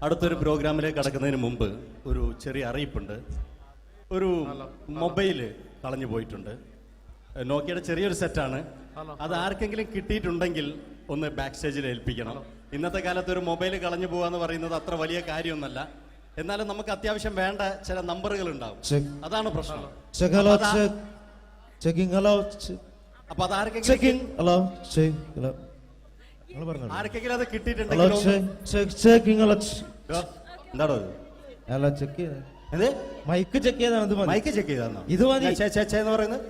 അടുത്തൊരു പ്രോഗ്രാമിലേക്ക് കടക്കുന്നതിന് മുമ്പ് ഒരു ചെറിയ അറിയിപ്പുണ്ട്. ഒരു മൊബൈല് കളഞ്ഞു പോയിട്ടുണ്ട്. നോക്കിയുടെ ചെറിയൊരു സെറ്റാണ്. അത് ആർക്കെങ്കിലും കിട്ടിയിട്ടുണ്ടെങ്കിൽ ഒന്ന് ബാക്ക് സ്റ്റേജിൽ ഏൽപ്പിക്കണം. ഇന്നത്തെ കാലത്ത് ഒരു മൊബൈൽ കളഞ്ഞു പോകാന്ന് പറയുന്നത് അത്ര വലിയ കാര്യമൊന്നുമല്ല. എന്നാലും നമുക്ക് അത്യാവശ്യം വേണ്ട ചില നമ്പറുകൾ ഉണ്ടാവും. അതാണ് പ്രശ്നം. അപ്പൊ അത് ആർക്കെങ്കിലും അത് കിട്ടിയിട്ടുണ്ടെങ്കിൽ എന്താണോ മൈക്ക് ചെക്ക് ചെയ്താണ്. മൈക്ക് ചെക്ക് ചെയ്താണോ ഇത് മതി എന്ന് പറയുന്നത്?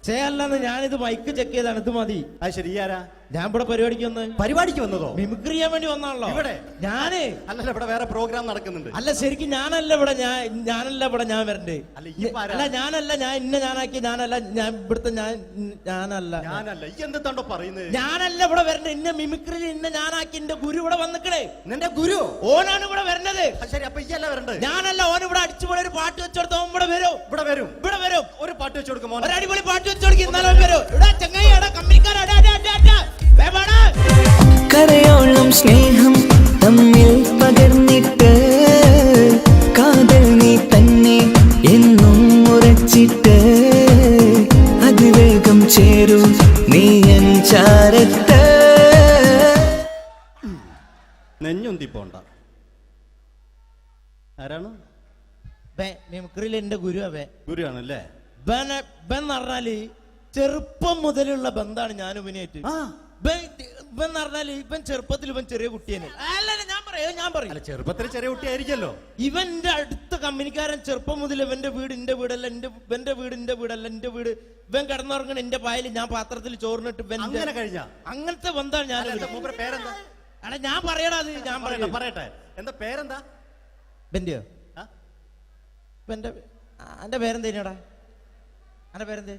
ചെയ്യല്ലെന്ന് ഞാനിത് മൈക്ക് ചെക്ക് ചെയ്താണ്. ഇത് മതി. അത് ശരി. ആരാ? ഞാൻ ഇവിടെ പരിപാടിക്ക് വന്നതോ? മിമിക്രി ചെയ്യാൻ വേണ്ടി വന്നാണല്ലോ ഇവിടെ. ഞാന് അല്ലല്ല, ഇവിടെ വേറെ പ്രോഗ്രാം നടക്കുന്നുണ്ട്. അല്ല ശരിക്കും ഞാനല്ല ഇവിടെ. ഞാൻ വരണ്ടേ? അല്ല ഞാനല്ല. ഞാൻ ഇന്ന ഞാനാക്കി ഞാനല്ല. ഞാൻ ഇവിടുത്തെ ഞാനല്ല. എന്തെന്താണ്ടോ പറയുന്നത്? ഞാനല്ല ഇവിടെ വരണ്ടേ. ഇന്ന മിമിക്രി ഇന്ന ഞാനാക്കി എന്റെ ഗുരു ഇവിടെ വന്നിക്കണേ. നിന്റെ ഗുരു ഓനാണ് ഇവിടെ വരണത്. ശരി. അപ്പൊ ഈ അല്ല വരണ്ടേ? ഞാനല്ല. ഓൻ ഇവിടെ അടിച്ചുപോലെ ഒരു പാട്ട് വെച്ചെടുത്തോ. ഇവിടെ വരും. ഒരു പാട്ട് വെച്ചു കൊടുക്കും. ഒരു അടിപൊളി പാട്ട് വെച്ചു കൊടുക്കും. ഇന്നാലും വരും. ഇവിടെ ചങ്ങായി കമ്മിക്കാരാ. കരയോളം സ്നേഹം തമ്മിൽ പകർന്നിട്ട് കാതൽ നീ തന്നെ എന്നും ഉറച്ചിട്ട് അതിവേഗം ചേരും നീ എൻ ചാരത്ത്. നെഞ്ഞൊന്തി പോണ്ട. ആരാണ്? മിമിക്രിയിൽ എന്റെ ഗുരുവാണല്ലേ? ബെൻ പറഞ്ഞാല് ചെറുപ്പം മുതലുള്ള ബന്ധാണ് ഞാൻ ഇവനായിട്ട്. ഇവൻ പറഞ്ഞാല് ഇവൻ ചെറുപ്പത്തിൽ ഇവൻ ചെറിയ കുട്ടിയാണ്. ഞാൻ പറയും ചെറുപ്പത്തിൽ ചെറിയ കുട്ടിയായിരിക്കല്ലോ. ഇവന്റെ അടുത്ത കമ്പനിക്കാരൻ ചെറുപ്പം മുതൽ ഇവന്റെ വീട് എന്റെ വീടല്ല, ഇവന്റെ വീട് എന്റെ വീടല്ല, എന്റെ വീട് ഇവൻ കിടന്നുറങ്ങണ എന്റെ പായല് ഞാൻ പാത്രത്തിൽ ചോറിനിട്ട് അങ്ങനത്തെ ബന്ധാണ് ഞാൻ. അല്ല ഞാൻ പറയടാ. അത് ഞാൻ പറയട്ടെ. എന്താ പേരെന്താ? ബെന്റെയോ? എന്റെ പേരെന്തേനാടാ? എന്റെ പേരെന്തേ?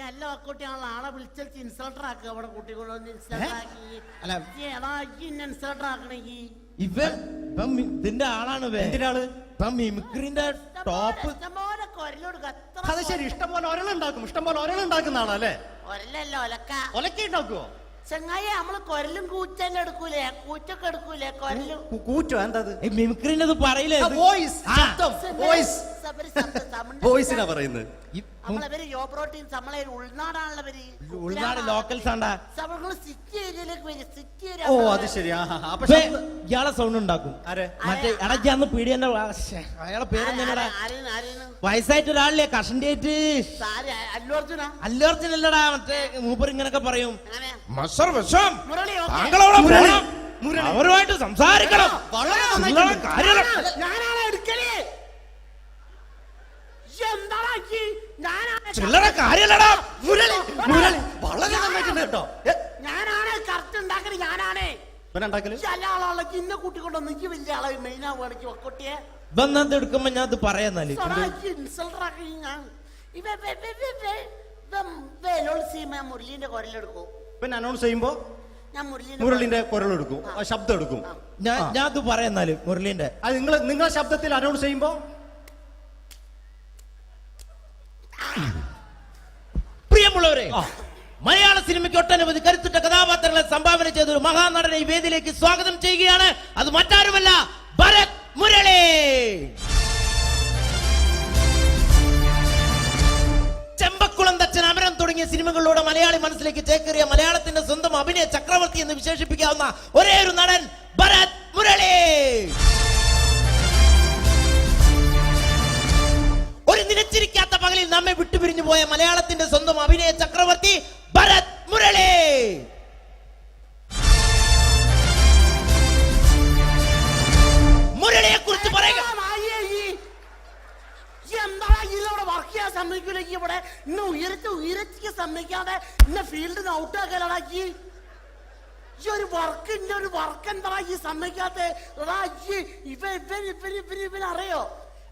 എല്ലാ കുട്ടികളെ ആളെ വിളിച്ചാൽ ഇൻസൾട്ടർ ആക്കുക. അവിടെ കുട്ടികളൊന്ന് ഇതിന്റെ ആളാണ്. മിമിക്രിന്റെ ടോപ്പ്. അത് ശരി. ഇഷ്ടംപോലെ ഒരളുണ്ടാക്കുന്ന ആളല്ലേ? ഒരലല്ലോ ഒലക്ക ഉണ്ടാക്കുവോ? ചെങ്ങായി നമ്മള് കൊരലും കൂറ്റന്നെ എടുക്കൂലേ? കൂറ്റൊക്കെ എടുക്കൂലേ? കൊരലും കൂറ്റോ? എന്താ മിമിക്രിന്റെ പറയില്ലേ? വോയിസിനാ പറയുന്നത്. നമ്മളവര് യോപ്രോട്ടീൻ നമ്മളെ ഉൾനാടാണുള്ളവര്. ഉൾനാട് ലോക്കൽസ് ആണ്ടാ. സിറ്റി ഏരിയയിലേക്ക് വരും. City area. ഓ അത് ശരി. ഇയാളെ സൗണ്ട് ഉണ്ടാക്കും. മറ്റേ ഇടയ്ക്കാന്ന് പീഡിയന്റെ അയാളെ പേരെന്താ? വയസ്സായിട്ട് ഒരാളില്ലേ? കഷന്റെ ആയിട്ട് അല്ലു അർജുൻ അല്ലടാ. മറ്റേ മൂപ്പർ ഇങ്ങനൊക്കെ പറയും. അവരുമായിട്ട് സംസാരിക്കണം. ചില്ലറ കാര്യല്ലടാ. ഞാനാണ് കറക്റ്റ് ഉണ്ടാക്കല്. ഞാനാണ് ഇന്ന കൂട്ടിക്കൊണ്ടൊന്നും എനിക്ക് വലിയ ആളെ മെയിൻ ആവുകയാണെങ്കിൽ ഒക്കൊട്ടിയെ എടുക്കുമ്പോ ഞാൻ അത് പറയാന്നാല് മുരളീന്റെ കുരലെടുക്കും. പിന്നെ അനൗൺസ് ചെയ്യുമ്പോ ഞാൻ മുരളിന്റെ കുരലെടുക്കും, ശബ്ദം എടുക്കും. ഞാൻ അത് പറയാന്നാല് മുരളീന്റെ അത് നിങ്ങളെ ശബ്ദത്തിൽ അനൗൺസ് ചെയ്യുമ്പോ പ്രിയമുള്ളവരെ, മലയാള സിനിമയ്ക്ക് ഒട്ടനവധി കരുത്തുറ്റ കഥാപാത്രങ്ങളെ സംഭാവന ചെയ്ത ഒരു മഹാനടനെ ഈ വേദിയിലേക്ക് സ്വാഗതം ചെയ്യുകയാണ്. അത് മറ്റാരുമല്ല, ഭരത് മുരളി. ചെമ്പക്കുളം തച്ചൻ, അമരം തുടങ്ങിയ സിനിമകളിലൂടെ മലയാളി മനസ്സിലേക്ക് ചേക്കേറിയ മലയാളത്തിന്റെ സ്വന്തം അഭിനയ ചക്രവർത്തി എന്ന് വിശേഷിപ്പിക്കാവുന്ന ഒരേ ഒരു നടൻ ഭരത് മുരളി. ഒരു നിലച്ചിരിക്കാത്ത പകലിൽ നമ്മെ വിട്ടുപിരിഞ്ഞു പോയ മലയാളത്തിന്റെ സ്വന്തം അഭിനയ ചക്രവർത്തി ഭരത് മുരളി. മുരളിയെ കുറിച്ച് പറയുക. വർക്ക് ചെയ്യാൻ സമ്മതിക്കൂല. ഇവിടെ ഇന്ന് ഉയരത്തിക്ക് സമ്മതിക്കാതെ ഇന്ന ഫീൽഡിന് ഔട്ടാക്കലാക്കി ഈ ഒരു വർക്ക്. ഇന്ന ഒരു വർക്ക് എന്താ ഈ സമ്മതിക്കാത്ത? ഇവനറിയോ?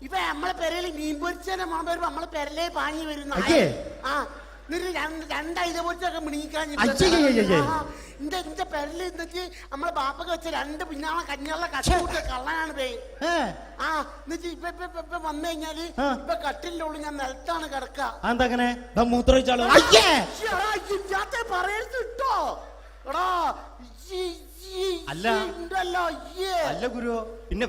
ഇപ്പൊ നമ്മളെ പെരയില് മീൻ പൊരിച്ചതിനെ മണം വരുമ്പോ നമ്മളെ പെരലേ പാഞ്ഞു വരുന്ന രണ്ടൈതപൊരിച്ചൊക്കെ മിണിക്കാൻ എന്റെ പെരല് എന്നിട്ട് നമ്മളെ ബാപ്പൊക്കെ വെച്ച രണ്ട് പിന്നാളെ കഞ്ഞുള്ള കഷ്ട കള്ളനാണ് പേ. എന്നിട്ട് ഇപ്പൊ വന്നു കഴിഞ്ഞാല് ഇപ്പൊ കട്ടിലിന്റെ ഉള്ളിൽ ഞാൻ നിലത്താണ് കിടക്കുക. മൂത്രമൊഴിച്ചാലോ? പറയരുത് ഇട്ടോ എടാ. അല്ല ഗുരു. പിന്നെ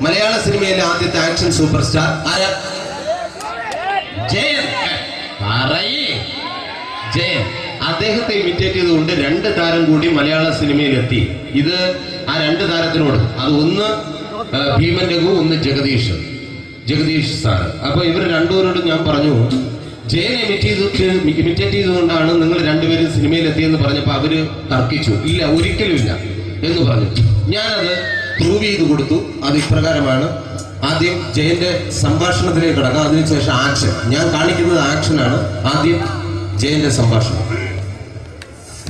മലയാള സിനിമയിലെ ആദ്യത്തെ ആക്ഷൻ സൂപ്പർ സ്റ്റാർ ആരാ? ജയൻ. പറയേ ജയൻ. അദ്ദേഹത്തെ ഇമിറ്റേറ്റ് ചെയ്തുകൊണ്ട് 2 താരം കൂടി മലയാള സിനിമയിലെത്തി. ഇത് ആ 2 താരത്തിനോട്, അത് ഒന്ന് ഭീമൻ രഘു, ഒന്ന് ജഗദീഷ് സാർ. അപ്പൊ ഇവർ രണ്ടുപേരോടും ഞാൻ പറഞ്ഞു, ജയനെ ഇമിറ്റേറ്റ് ചെയ്തുകൊണ്ടാണ് നിങ്ങൾ രണ്ടുപേരും സിനിമയിലെത്തിയെന്ന് പറഞ്ഞപ്പോൾ അവര് തർക്കിച്ചു. ഇല്ല, ഒരിക്കലും ഇല്ല എന്ന് പറഞ്ഞു. ഞാനത് പ്രൂവ് ചെയ്ത് കൊടുത്തു. അത് ഇപ്രകാരമാണ്. ആദ്യം ജയന്റെ സംഭാഷണത്തിലേക്ക് കടക്കാം, അതിനുശേഷം ആക്ഷൻ. ഞാൻ കാണിക്കുന്നത് ആക്ഷനാണ്. ആദ്യം ജയന്റെ സംഭാഷണം.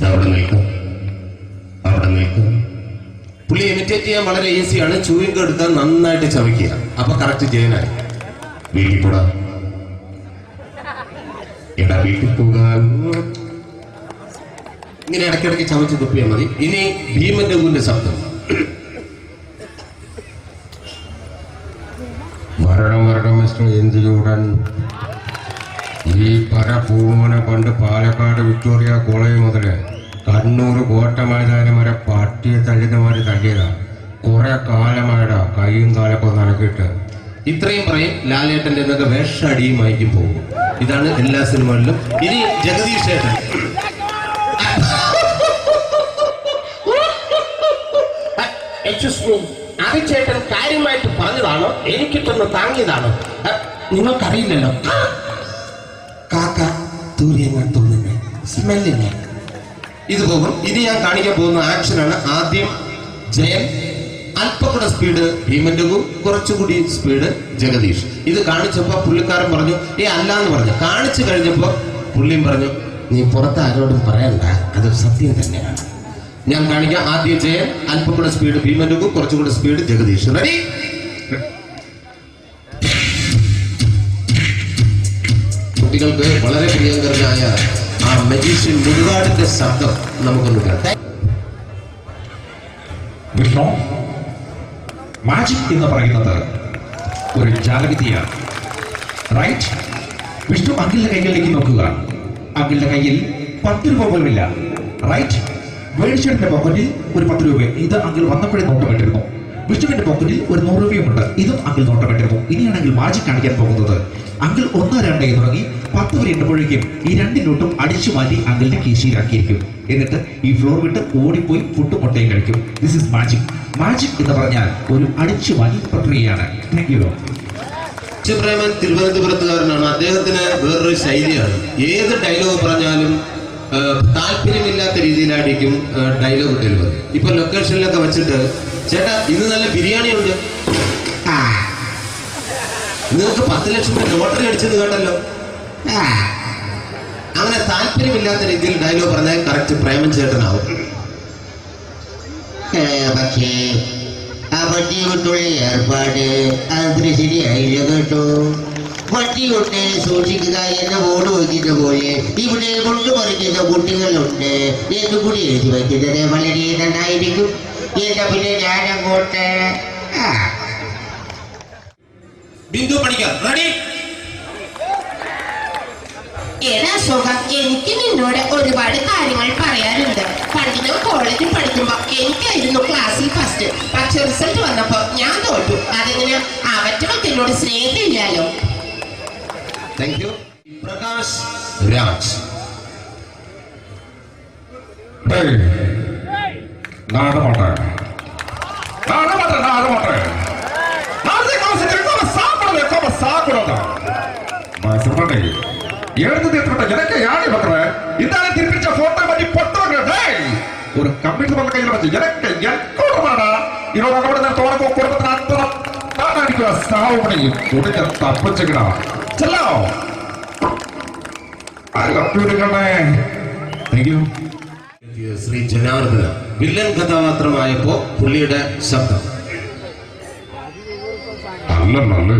അവിടെ നിൽക്കും. പുള്ളി ഇമിറ്റേറ്റ് ചെയ്യാൻ വളരെ ഈസിയാണ്. ചൂയിങ് എടുത്താൽ നന്നായിട്ട് ചവയ്ക്കുക. അപ്പൊ കറക്റ്റ് ജയനായി. വീട്ടിൽ പോടാ, എടാ വീട്ടിൽ പോകാൻ. ഇങ്ങനെ ഇടയ്ക്കിടയ്ക്ക് ചവച്ച് തുപ്പിയാൽ മതി. ഇനി ഭീമൻ രഘുവിന്റെ ശബ്ദം. മരണം മിസ്റ്റർ എന്ത് ചൂടൻ. ഈ പൂമനെ പണ്ട് പാലക്കാട് വിക്ടോറിയ കോളേജ് മുതല് കണ്ണൂർ കോട്ട മൈതാനം വരെ പട്ടിയെ തള്ളുന്നമാര് തള്ളിയതാ. കുറെ കാലമായടാ കൈയും കാലൊക്കെ നടക്കിയിട്ട്. ഇത്രയും പറയും. ലാലേട്ടന്റെ എന്നൊക്കെ വേഷടിയുമായിരിക്കും പോകും. ഇതാണ് എല്ലാ സിനിമകളിലും. ഇനി ജഗദീഷ് ചേട്ടൻ. അത് ചേട്ടൻ കാര്യമായിട്ട് പറഞ്ഞതാണോ എനിക്കിട്ടൊന്ന് താങ്ങിയതാണോ? നിങ്ങൾക്കറിയില്ലല്ലോ. കാക്ക തൂര്യങ്ങൾ തോന്നുന്നു, സ്മെല്ലിനെ. ഇത് പോകും. ഇനി ഞാൻ കാണിക്കാൻ പോകുന്ന ആക്ഷനാണ്. ആദ്യം ജയൻ, അല്പം കൂടെ സ്പീഡ് ഭീമൻ രഘു, കുറച്ചുകൂടി സ്പീഡ് ജഗദീഷ്. ഇത് കാണിച്ചപ്പോ പുള്ളിക്കാരൻ പറഞ്ഞു അല്ലാന്ന് പറഞ്ഞു. കാണിച്ചു കഴിഞ്ഞപ്പോ പുള്ളിയും പറഞ്ഞു നീ പുറത്ത് ആരോടും പറയണ്ട, അത് സത്യം തന്നെയാണ്. ഞാൻ കാണിക്കാം. ആദ്യം ജയൻ, അല്പം കൂടെ സ്പീഡ് ഭീമൻ രഘു, കുറച്ചുകൂടെ സ്പീഡ് ജഗദീഷ്. റെഡി? കുട്ടികൾക്ക് വളരെ പ്രിയങ്കരനായ ആ മജീഷ്യൻ മുരുകാടിന്റെ ശബ്ദം നമുക്കൊന്ന് കേൾക്കാം. വിഷ്ണു, മാജിക് എന്ന് പറയുന്നത് ഒരു ജാലവിദ്യയാണ്, റൈറ്റ്? വിഷ്ണു അങ്കിളിന്റെ കൈകളിലേക്ക് നോക്കുക. അങ്കിളിന്റെ കയ്യിൽ 10 രൂപ പോലുമില്ല, റൈറ്റ്? വേണിച്ചേട്ടന്റെ പോക്കറ്റിൽ ഒരു 10 രൂപ. ഇത് അങ്കിൾ വന്നപ്പോഴേ നോട്ടമിട്ടിരുന്നു. വിഷ്ണുവിന്റെ പോക്കറ്റിൽ ഒരു 100 രൂപയുമുണ്ട്. ഇതും അങ്കിൾ നോട്ടമിട്ടിരുന്നു. ഇനിയാണെങ്കിൽ മാജിക് കാണിക്കാൻ പോകുന്നത്. അങ്കിൾ 1, 2 എന്ന് തുടങ്ങി 10 വരെ എണ്ണുമ്പോഴേക്കും ഈ 2 നോട്ടും അടിച്ചു മാറ്റി അങ്കിളിന്റെ കീശയിലാക്കിയിരിക്കും. എന്നിട്ട് ഈ ഫ്ലോർ വിട്ട് ഓടിപ്പോയി പുട്ടും മുട്ടയും കഴിക്കും. This is magic. മാജിക് എന്ന് പറഞ്ഞാൽ ഒരു അടിച്ചു മാറ്റി പ്രക്രിയയാണ്. Thank you. പ്രേമൻ തിരുവനന്തപുരത്തുകാരനാണ്. അദ്ദേഹത്തിന് വേറൊരു ശൈലിയാണ്. ഏത് ഡയലോഗ് പറഞ്ഞാലും താല്പര്യമില്ലാത്ത രീതിയിലായിരിക്കും ഡയലോഗ് ഡെലിവറി. ഇപ്പൊ ലൊക്കേഷനിലൊക്കെ വെച്ചിട്ട് ചേട്ടാ ഇന്ന് നല്ല ബിരിയാണി ഉണ്ട്, നിങ്ങൾക്ക് 10 ലക്ഷം രൂപ ലോട്ടറി അടിച്ചത് കേട്ടല്ലോ. അങ്ങനെ താല്പര്യമില്ലാത്ത രീതിയിൽ ഡയലോഗ് പറഞ്ഞാൽ കറക്റ്റ് പ്രേമൻ ചേട്ടനാവും. പക്ഷേ ആ വട്ടി കൊണ്ടുള്ള ഏർപ്പാട് അത്ര ശരിയായില്ല കേട്ടോ. വട്ടി കൊണ്ട് സൂക്ഷിക്കുക എന്ന ബോർഡ് വയ്ക്കുന്ന പോലെ ഇവിടെ കൊണ്ടുപറിക്കുന്ന കുട്ടികളുണ്ട് എന്ന് കൂടി എഴുതി വയ്ക്കുന്നത് വളരെ നന്നായിരിക്കും. എന്നാ പിന്നെ ഞാനങ്ങോട്ട് ബിന്ദു പഠിക്കാം. റെഡി? ഏതാ സുഖം. എനിക്ക് നിന്നോട് ഒരുപാട് കാര്യങ്ങൾ പറയാനുണ്ട്. പണ്ട് ഞാൻ കോളേജിൽ പഠിക്കുമ്പോ എനിക്കായിരുന്നു ക്ലാസ്സിൽ ഫസ്റ്റ്. പക്ഷെ റിസൾട്ട് വന്നപ്പോ ഞാൻ തോറ്റു. അതെങ്ങനെ അവറ്റൊക്കെ എന്നോട് സ്നേഹമില്ലല്ലോ. Thank you. പ്രകാശ് രാജ്. ஒரு கம்ப்யூட்டர் பண்ண கையில் வச்சு எனக்கு என்கூடமாடா இதோட குடும்பத்தின் அத்தனை நான் அடிக்கிற சாவு முடியும் துணிக்க தப்பிச்சுக்கடா செல்லோ ശ്രീ ജനാർദ്ദന വില്ലൻ കഥാപാത്രമായപ്പോ പുള്ളിയുടെ ശബ്ദം. നല്ല നല്ല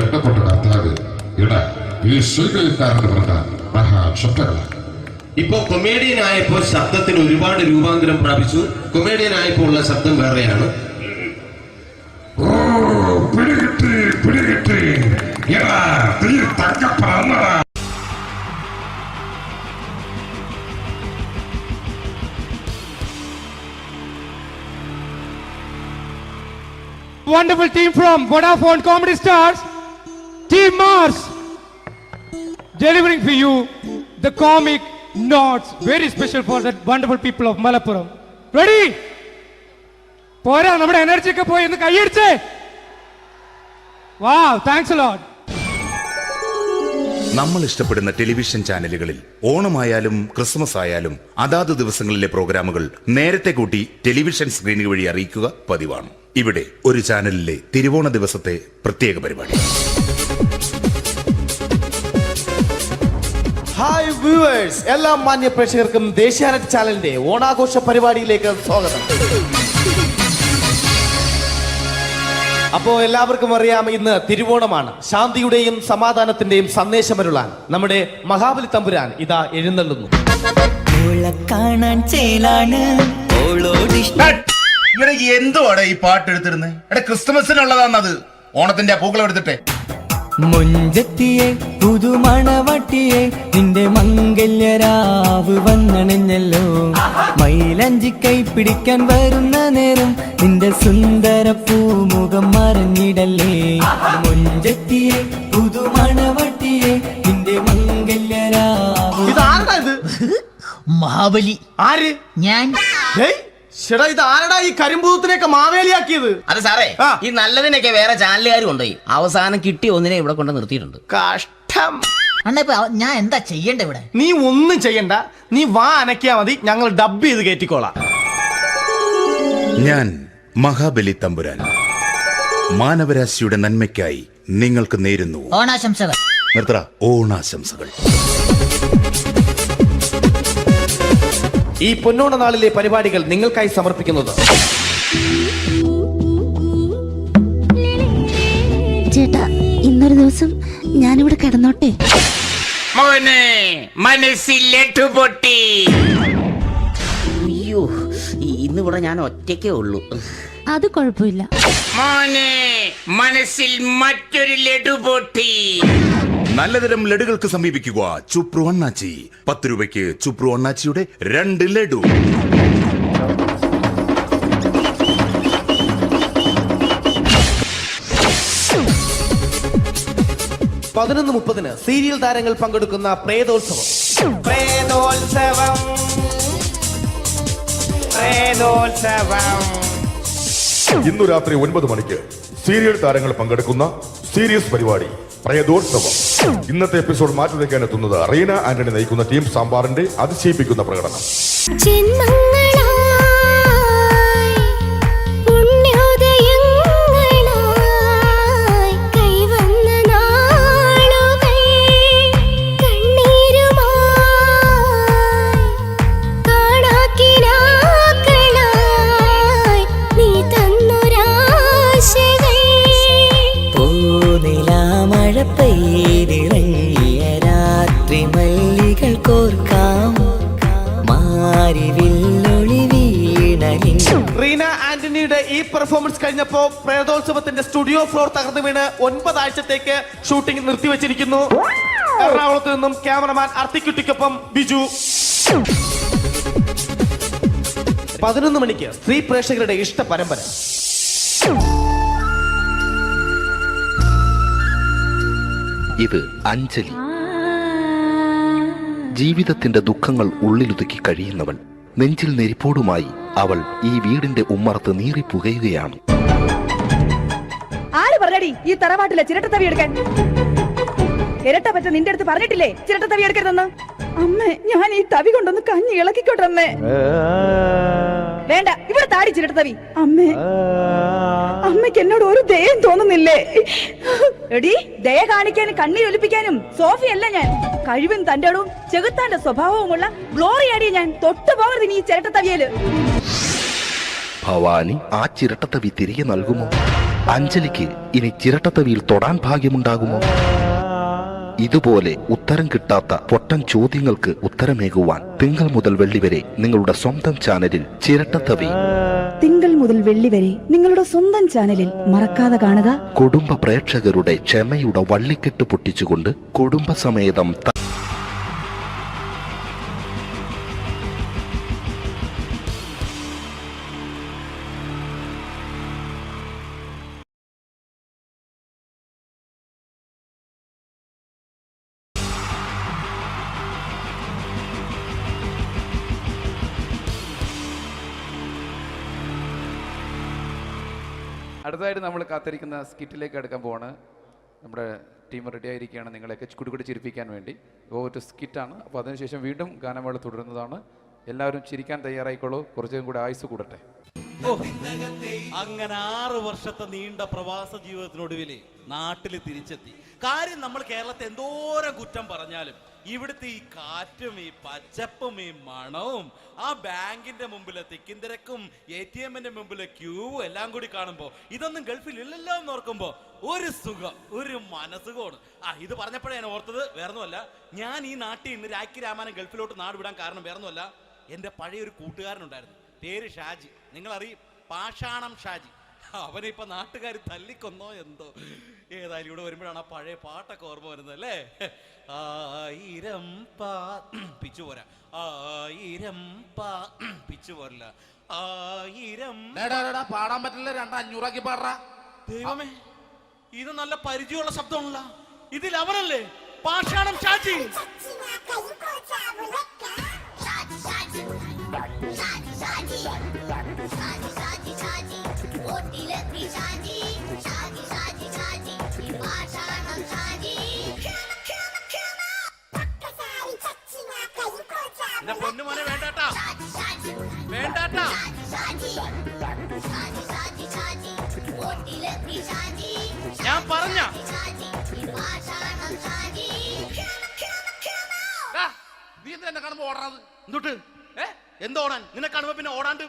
ഏട്ടപ്പെട്ട കർത്താവ് ഇട ഈ സ്വീകരിക്കാരന്റെ പ്രധാന മഹാശബ്ദങ്ങള. ഇപ്പൊ കൊമേഡിയൻ ആയപ്പോ ശബ്ദത്തിന് ഒരുപാട് രൂപാന്തരം പ്രാപിച്ചു. കൊമേഡിയൻ ആയപ്പോ ഉള്ള ശബ്ദം വേറെയാണ്. ഓ പിടികിട്ടി പിടികിട്ടി തങ്കപ്പറന്നടാ. wonderful team from Vodafone Comedy Stars, Team Mars, delivering for you the comic notes, very special for the wonderful people of Malappuram. Ready? പോരാ, നമ്മുടെ എനർജി ഒക്കെ പോയി ഒന്ന് കൈയടിച്ചേ. Wow, thanks a lot. നമ്മൾ ഇഷ്ടപ്പെടുന്ന ടെലിവിഷൻ ചാനലുകളിൽ ഓണമായാലും ക്രിസ്മസ് ആയാലും അതാത് ദിവസങ്ങളിലെ പ്രോഗ്രാമുകൾ നേരത്തെ കൂട്ടി ടെലിവിഷൻ സ്ക്രീനുകൾ വഴി അറിയിക്കുക പതിവാണ്. ഇവിടെ ഒരു ചാനലിലെ തിരുവോണ ദിവസത്തെ പ്രത്യേക പരിപാടി. ഹായ് വ്യൂവേഴ്സ്, എല്ലാ മാന്യ പ്രേക്ഷകർക്കും ദേശീയാനെറ്റ് ചാനലിന്റെ ഓണാഘോഷ പരിപാടിയിലേക്ക് സ്വാഗതം. അപ്പോ എല്ലാവർക്കും അറിയാം, ഇന്ന് തിരുവോണമാണ്. ശാന്തിയുടെയും സമാധാനത്തിന്റെയും സന്ദേശമരുളാൻ നമ്മുടെ മഹാബലി തമ്പുരാൻ ഇതാ എഴുന്നള്ളുന്നു. കാണാൻ ചേലാണ് എന്തുവാടെ ഈ പാട്ട് എടുത്തിരുന്നത്? എടാ, ക്രിസ്മസിനുള്ളതാണത്. ഓണത്തിന്റെ പൂക്കളം എടുത്തിട്ടെ. മുഞ്ചത്തിയെ പുതുമണവട്ടിയെ നിന്റെ മംഗല്യരാവ് വന്നണഞ്ഞല്ലോ. മൈലഞ്ചി കൈ പിടിക്കാൻ വരുന്ന നേരം നിന്റെ സുന്ദര പൂമുഖം മറഞ്ഞിടല്ലേ. മുഞ്ചത്തിയെ പുതുമണവട്ടിയെ നിന്റെ മംഗല്യരാവ്. ഇതാരടാ ഇത്? മഹാബലി. ആര്? ഞാൻ. ചേട്ടാ, ഇത് ആരടാ ഈ കരിമ്പൂത്തിനെയൊക്കെ മാവേലിയാക്കിയത്? അത് സാറേ, ഈ നല്ലതിനൊക്കെ വേറെ ചാനലുകാർ കൊണ്ടുപോയി അവസാനം കിട്ടി ഒന്നിനെ ഇവിടെ കൊണ്ട് നിർത്തിയിട്ടുണ്ട്. കഷ്ടം. അണ്ണാ ഞാൻ എന്താ ചെയ്യണ്ടേ ഇവിടെ? നീ ഒന്നും ചെയ്യണ്ട, നീ വാ അനക്കിയാ മതി, ഞങ്ങൾ ഡബ് ചെയ്ത് കയറ്റിക്കോളാം. ഞാൻ മഹാബലി തമ്പുരാൻ മാനവരാശിയുടെ നന്മയ്ക്കായി നിങ്ങൾക്ക് നേരുന്നു ഓണാശംസകൾ. നിർത്തറ ഓണാശംസകൾ. ഈ പൊന്നോണ നാളിലെ പരിപാടികൾ നിങ്ങൾക്കായി സമർപ്പിക്കുന്നത് ചേട്ടാ, ഇന്നൊരു ദിവസം ഞാനിവിടെ കിടന്നോട്ടെ. മനസ്സിലെട്ടു പൊട്ടി. അയ്യോ, ഇന്നിവിടെ ഞാൻ ഒറ്റയ്ക്കേ ഉള്ളൂ. അത് കുഴപ്പമില്ല. മനസ്സിൽ മറ്റൊരു ലഡു പൊട്ടി. നല്ലതരം ലഡുകൾക്ക് സമീപിക്കുക ചുപ്രു അണ്ണാച്ചി. 10 രൂപയ്ക്ക് ചുപ്രു അണ്ണാച്ചിയുടെ 2 ലഡു. (11:30) സീരിയൽ താരങ്ങൾ പങ്കെടുക്കുന്ന പ്രേതോത്സവം. ഇന്നു രാത്രി 9 മണിക്ക് സീരിയൽ താരങ്ങൾ പങ്കെടുക്കുന്ന സീരിയസ് പരിപാടി പ്രേതോത്സവം. ഇന്നത്തെ എപ്പിസോഡ് മാറ്റിവെക്കാൻ എത്തുന്നത് റീന ആന്റണി നയിക്കുന്ന ടീം സാമ്പാറിന്റെ അതിശയിപ്പിക്കുന്ന പ്രകടനം. രാത്രി മല്ലികൾ കോർക്കാം റീന ആന്റണിയുടെ ഈ പെർഫോമൻസ് കഴിഞ്ഞപ്പോ പ്രേതോത്സവത്തിന്റെ സ്റ്റുഡിയോ ഫ്ലോർ തകർന്നു വീണ് 9 ആഴ്ചത്തേക്ക് ഷൂട്ടിംഗ് നിർത്തിവെച്ചിരിക്കുന്നു. എറണാകുളത്ത് നിന്നും ക്യാമറമാൻ അർത്തിക്കുട്ടിക്കൊപ്പം ബിജു. 11 മണിക്ക് സ്ത്രീ പ്രേക്ഷകരുടെ ഇഷ്ട പരമ്പര. ഇത് അഞ്ജലി. ജീവിതത്തിന്റെ ദുഃഖങ്ങൾ ഉള്ളിലൊതുക്കി കഴിയുന്നവൾ. നെഞ്ചിൽ നെരിപ്പോടുമായി അവൾ ഈ വീടിന്റെ ഉമ്മറത്ത് നീറി പുകയുകയാണ്. ആര് പറഞ്ഞടി ഈ തറവാട്ടിലെ ചിരട്ട തവി എടുക്കാൻ? ഇരട്ട പറ്റ നിന്റെ അടുത്ത് പറഞ്ഞിട്ടില്ലേ ചിരട്ട തവി എടുക്കരുതെന്ന്? അമ്മേ, ഞാൻ ഈ തവി കൊണ്ടൊന്ന് കഞ്ഞി ഇളക്കിക്കോട്ടെ അമ്മേ. വേണ്ട, ഇവിടെ താടി ചിരട്ട തവി. അമ്മേ, അമ്മയ്ക്ക് എന്നോട് ഒരു ദയം തോന്നുന്നില്ലേ? എടി, ദയ കാണിക്കാനും കണ്ണീരൊലിപ്പിക്കാനും സോഫിയല്ല ഞാൻ. കഴിവും തന്റെടും ചെകുത്താന്റെ സ്വഭാവവുമുള്ള ഗ്ലോറിയാടിയ ഞാൻ. തൊട്ടു പോകരുത് നീ ചിരട്ട തവിയല്. ഭവാനി ആ ചിരട്ടത്തവി തിരികെ നൽകുമോ? അഞ്ജലിക്ക് ഇനി ചിരട്ടത്തവിയിൽ തൊടാൻ ഭാഗ്യമുണ്ടാകുമോ? ഇതുപോലെ ഉത്തരം കിട്ടാത്ത പൊട്ടൻ ചോദ്യങ്ങൾക്ക് ഉത്തരമേകുവാൻ തിങ്കൾ മുതൽ വെള്ളി വരെ നിങ്ങളുടെ സ്വന്തം ചാനലിൽ ചിരട്ടത്തവി. തിങ്കൾ മുതൽ വെള്ളി വരെ നിങ്ങളുടെ സ്വന്തം ചാനലിൽ മറക്കാതെ കാണുക. കുടുംബ പ്രേക്ഷകരുടെ ക്ഷമയുടെ വള്ളിക്കെട്ട് പൊട്ടിച്ചുകൊണ്ട് കുടുംബസമേതം അടുത്തതായിട്ട് നമ്മൾ കാത്തിരിക്കുന്ന സ്കിറ്റിലേക്ക് എടുക്കാൻ പോവാണ്. നമ്മുടെ ടീം റെഡി ആയിരിക്കുകയാണ് നിങ്ങളെയൊക്കെ കുടുകുടി ചിരിപ്പിക്കാൻ വേണ്ടി. ഒരു സ്കിറ്റാണ്. അപ്പോൾ അതിനുശേഷം വീണ്ടും ഗാനമേള തുടരുന്നതാണ്. എല്ലാവരും ചിരിക്കാൻ തയ്യാറായിക്കോളൂ. കുറച്ചും കൂടെ ആയുസ് കൂടട്ടെ. അങ്ങനെ 6 വർഷത്തെ നീണ്ട പ്രവാസ ജീവിതത്തിനൊടുവിൽ നാട്ടിൽ തിരിച്ചെത്തി. കാര്യം നമ്മൾ കേരളത്തെ എന്തോരം കുറ്റം പറഞ്ഞാലും ഇവിടുത്തെ ഈ കാറ്റും ഈ പച്ചപ്പും ഈ മണവും ആ ബാങ്കിന്റെ മുമ്പിലെ തിക്കും തിരക്കും ATM-ന്റെ മുമ്പിലെ ക്യൂവും എല്ലാം കൂടി കാണുമ്പോൾ ഇതൊന്നും ഗൾഫിൽ ഇല്ലല്ലോ എന്ന് ഓർക്കുമ്പോ ഒരു സുഖം, ഒരു മനസുഖമാണ്. ഇത് പറഞ്ഞപ്പോഴേ ഞാൻ ഓർത്തത് വേറൊന്നുമല്ല, ഞാൻ ഈ നാട്ടിൽ നിന്ന് രാഖി രാമാനം ഗൾഫിലോട്ട് നാട് വിടാൻ കാരണം വേറൊന്നുമല്ല, എൻ്റെ പഴയൊരു കൂട്ടുകാരനുണ്ടായിരുന്നു, പേര് ഷാജി. നിങ്ങളറിയും, പാഷാണം ഷാജി. അവനിപ്പോ നാട്ടുകാർ തല്ലിക്കൊന്നോ എന്തോ. ഏതായാലും ഇവിടെ വരുമ്പോഴാണ് ആ പഴയ പാട്ടൊക്കെ ഓർമ്മ വരുന്നത് അല്ലേ. 1000 പിച്ചു പോരാ, 1000 പിച്ചു പോരല്ല, 1000 പാടാൻ പറ്റില്ല, 200 പാടാ. ദൈവമേ, ഇത് നല്ല പരിചയമുള്ള ശബ്ദമാണല്ലോ. ഇതിൽ അവനല്ലേ പാഷാണം ഷാജി? എന്റെ പൊന്നുമോനെ വേണ്ടാട്ടാ, വേണ്ടാട്ടാ. ഞാൻ പറഞ്ഞ നീ എന്തിനാ കാണുമ്പോ ഓടാത്? എന്തൊട്ട് എന്തോടാൻ? നിന്നെ കാണുമ്പോ പിന്നെ ഓടാണ്ട്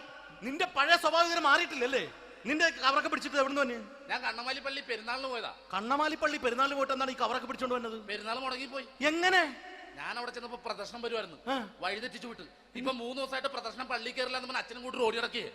നിന്റെ പഴയ സ്വഭാവം ഇങ്ങനെ മാറിയിട്ടില്ലല്ലേ? നിന്റെ കവറൊക്കെ പിടിച്ചിട്ട് എവിടുന്ന് തന്നെ? ഞാൻ കണ്ണമാലിപ്പള്ളി പെരുന്നാളിന് പോയതാ. കണ്ണമാലിപ്പള്ളി പെരുന്നാളിന് പോയിട്ട് എന്താണ് ഈ കവറൊക്കെ പിടിച്ചോണ്ട് വന്നത്? പെരുന്നാൾ മുടങ്ങിപ്പോയി. എങ്ങനെ? ഞാൻ അവിടെ ചെന്നപ്പോ പ്രദർശനം വരുമായിരുന്നു, വഴിതെറ്റിച്ചു വിട്ടു. ഇപ്പൊ 3 ദിവസമായിട്ട് പ്രദർശനം പള്ളി കയറില്ല എന്ന് അച്ഛനും കൂട്ടി ഓടി ഇറക്കിയേ.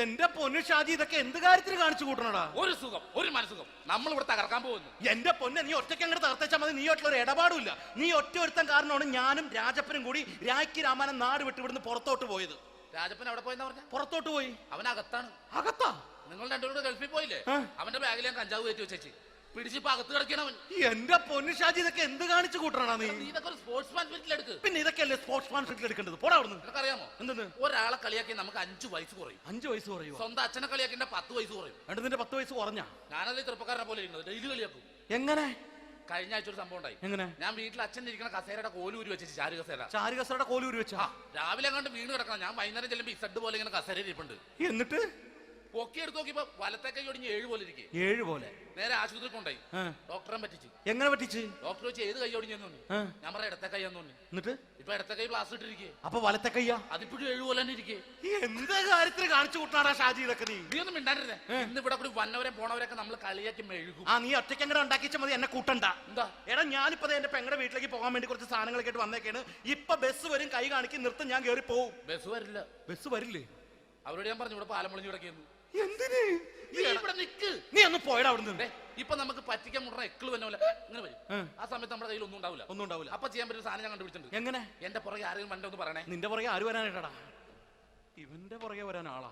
എന്റെ പൊന്നു ഷാജി, ഇതൊക്കെ എന്ത് കാര്യത്തിന് കാണിച്ചു കൂട്ടണടാ? ഒരു സുഖം, ഒരു മനസുഖം. നമ്മൾ ഇവിടെ തകർക്കാൻ പോകുന്നു. എന്റെ പൊന്നെ, നീ ഒറ്റയ്ക്ക് അങ്ങോട്ട് തകർത്തേച്ചാൽ മതി. നീ ഒറ്റ ഒരു ഇടപാടുമില്ല. നീ ഒറ്റ ഒരുത്തൻ കാരണമാണ് ഞാനും രാജപ്പനും കൂടി രാഖി രാമാനം നാട് വിട്ട് ഇവിടുന്ന് പുറത്തോട്ട് പോയത്. രാജപ്പൻ എവിടെ പോയെന്നാ പറഞ്ഞ? പുറത്തോട്ട് പോയി. അവനകത്താണ്. അകത്താ? നിങ്ങൾ രണ്ടുപേരും ഗൾഫിൽ പോയില്ലേ? അവന്റെ ബാഗിൽ ഞാൻ കഞ്ചാവ് കയറ്റി വെച്ചേച്ച് പിടിച്ചിപ്പോ അകത്ത് കിടക്കണവൻ. എന്റെ പൊന്നു ഷാജി, ഇതൊക്കെ എന്ത് കാണിച്ചു കൂട്ടണ നീ? ഇതൊക്കെ ഒരു സ്പോർട്സ്മാൻ സ്പിരിറ്റിൽ എടുക്ക്. പിന്നെ ഇതൊക്കെയല്ലേ സ്പോർട്സ്മാൻ സ്പിരിറ്റിൽ എടുക്കേണ്ടത്? പോടാ അവിടുന്ന്. നിനക്കറിയാമോ എന്തെന്ന്? ഒരാളെ കളിയാക്കി നമുക്ക് 5 വയസ്സ് കുറയും. 5 വയസ്സ് കുറയും? സ്വന്തം അച്ഛനെ കളിയാക്കി 10 വയസ്സ് കുറയും. നിന്റെ 10 വയസ്സ് കുറഞ്ഞാ? ഞാനത് ചെറുപ്പക്കാരനെ പോലെ ഇരുന്നത്, ഡെയിലി കളിയാക്കും. എങ്ങനെ? കഴിഞ്ഞ ആഴ്ച ഒരു സംഭവം ഉണ്ടായി. എങ്ങനെ? ഞാൻ വീട്ടിൽ അച്ഛൻ ഇരിക്കുന്ന കസേരയുടെ കോലൂരി വെച്ചു. ചാരു കസേരയുടെ കോലൂരി വെച്ചാ? രാവിലെ അങ്ങോട്ട് വീണ് കിടക്കണം. ഞാൻ വൈകുന്നേരം ചെല്ലുമ്പോ ഇസഡ് പോലെ ഇങ്ങനെ കസേര ഇരിപ്പുണ്ട്. എന്നിട്ട് പൊക്കി എടുത്ത് നോക്കിയപ്പോ വലത്തെ കൈ ഒടിഞ്ഞ് 7 പോലെ ഇരിക്കും. 7 പോലെ? നേരെ ആശുപത്രി കൊണ്ടായി. ഡോക്ടറെ പറ്റിച്ചു. എങ്ങനെ പറ്റിച്ച്? ഡോക്ടർ വെച്ച് ഏത് കൈ ഒടിഞ്ഞെന്ന് പറഞ്ഞു. ഞാൻ പറഞ്ഞ ഇടത്തെ കൈയാന്ന് പറഞ്ഞു. എന്നിട്ട് ഇപ്പൊ ഇടത്തെ കൈ പ്ലാസ്റ്റർ ഇട്ടിരിക്കേ. അപ്പൊ വലത്തെ കൈയാ? അതിപ്പോഴും 7 പോലെ തന്നെ ഇരിക്കേ. എന്ത് കാര്യത്തിന് കാണിച്ചു കൂട്ടാടാ ഷാജി ഇതൊക്കെ? നീ ഒന്നും മിണ്ടാണ്ടിരുന്നേ. ഇന്ന് ഇവിടെ കൂടി വന്നവരെ പോണവരൊക്കെ നമ്മൾ കളിയാക്കി മെഴുകും. നീ ഒറ്റയ്ക്ക് അങ്ങനെ ഉണ്ടാക്കിച്ച മതി, എന്നെ കൂട്ടണ്ട. എന്താ? എടാ, ഞാനിപ്പോ എന്റെ പെങ്ങളുടെ വീട്ടിലേക്ക് പോകാൻ വേണ്ടി കുറച്ച് സാധനങ്ങളൊക്കെ ആയിട്ട് വന്നേക്കാണ്. ഇപ്പൊ ബസ് വരും, കൈ കാണിക്കും, നിർത്തും, ഞാൻ കയറി പോവും. ബസ് വരില്ല. ബസ് വരില്ലേ? അവരോട് ഞാൻ പറഞ്ഞു ഇവിടെ പാലം പൊളിഞ്ഞു കിടക്കുന്നു. എന്തിന്? ഇവിടെ നിക്ക്. നീ ഒന്ന് പോയടാ അവിടുന്ന്. ഇപ്പൊ നമുക്ക് പറ്റിക്കാൻ മുട എക്കള് വന്ന പോലെ ഇങ്ങനെ വരും. ആ സമയത്ത് നമ്മുടെ കയ്യിൽ ഒന്നും ഉണ്ടാവില്ല. അപ്പൊ ചെയ്യാൻ പറ്റുന്ന സാധനം ഞാൻ കണ്ടുപിടിച്ചിട്ടുണ്ട്. എങ്ങനെ? എന്റെ പുറകെ ആരെങ്കിലും വണ്ടി ഒന്ന് പറയണേ. നിന്റെ പുറകെ ആര് വരാനായിട്ടാ? ഇവന്റെ പുറകെ വരാൻ ആളാ?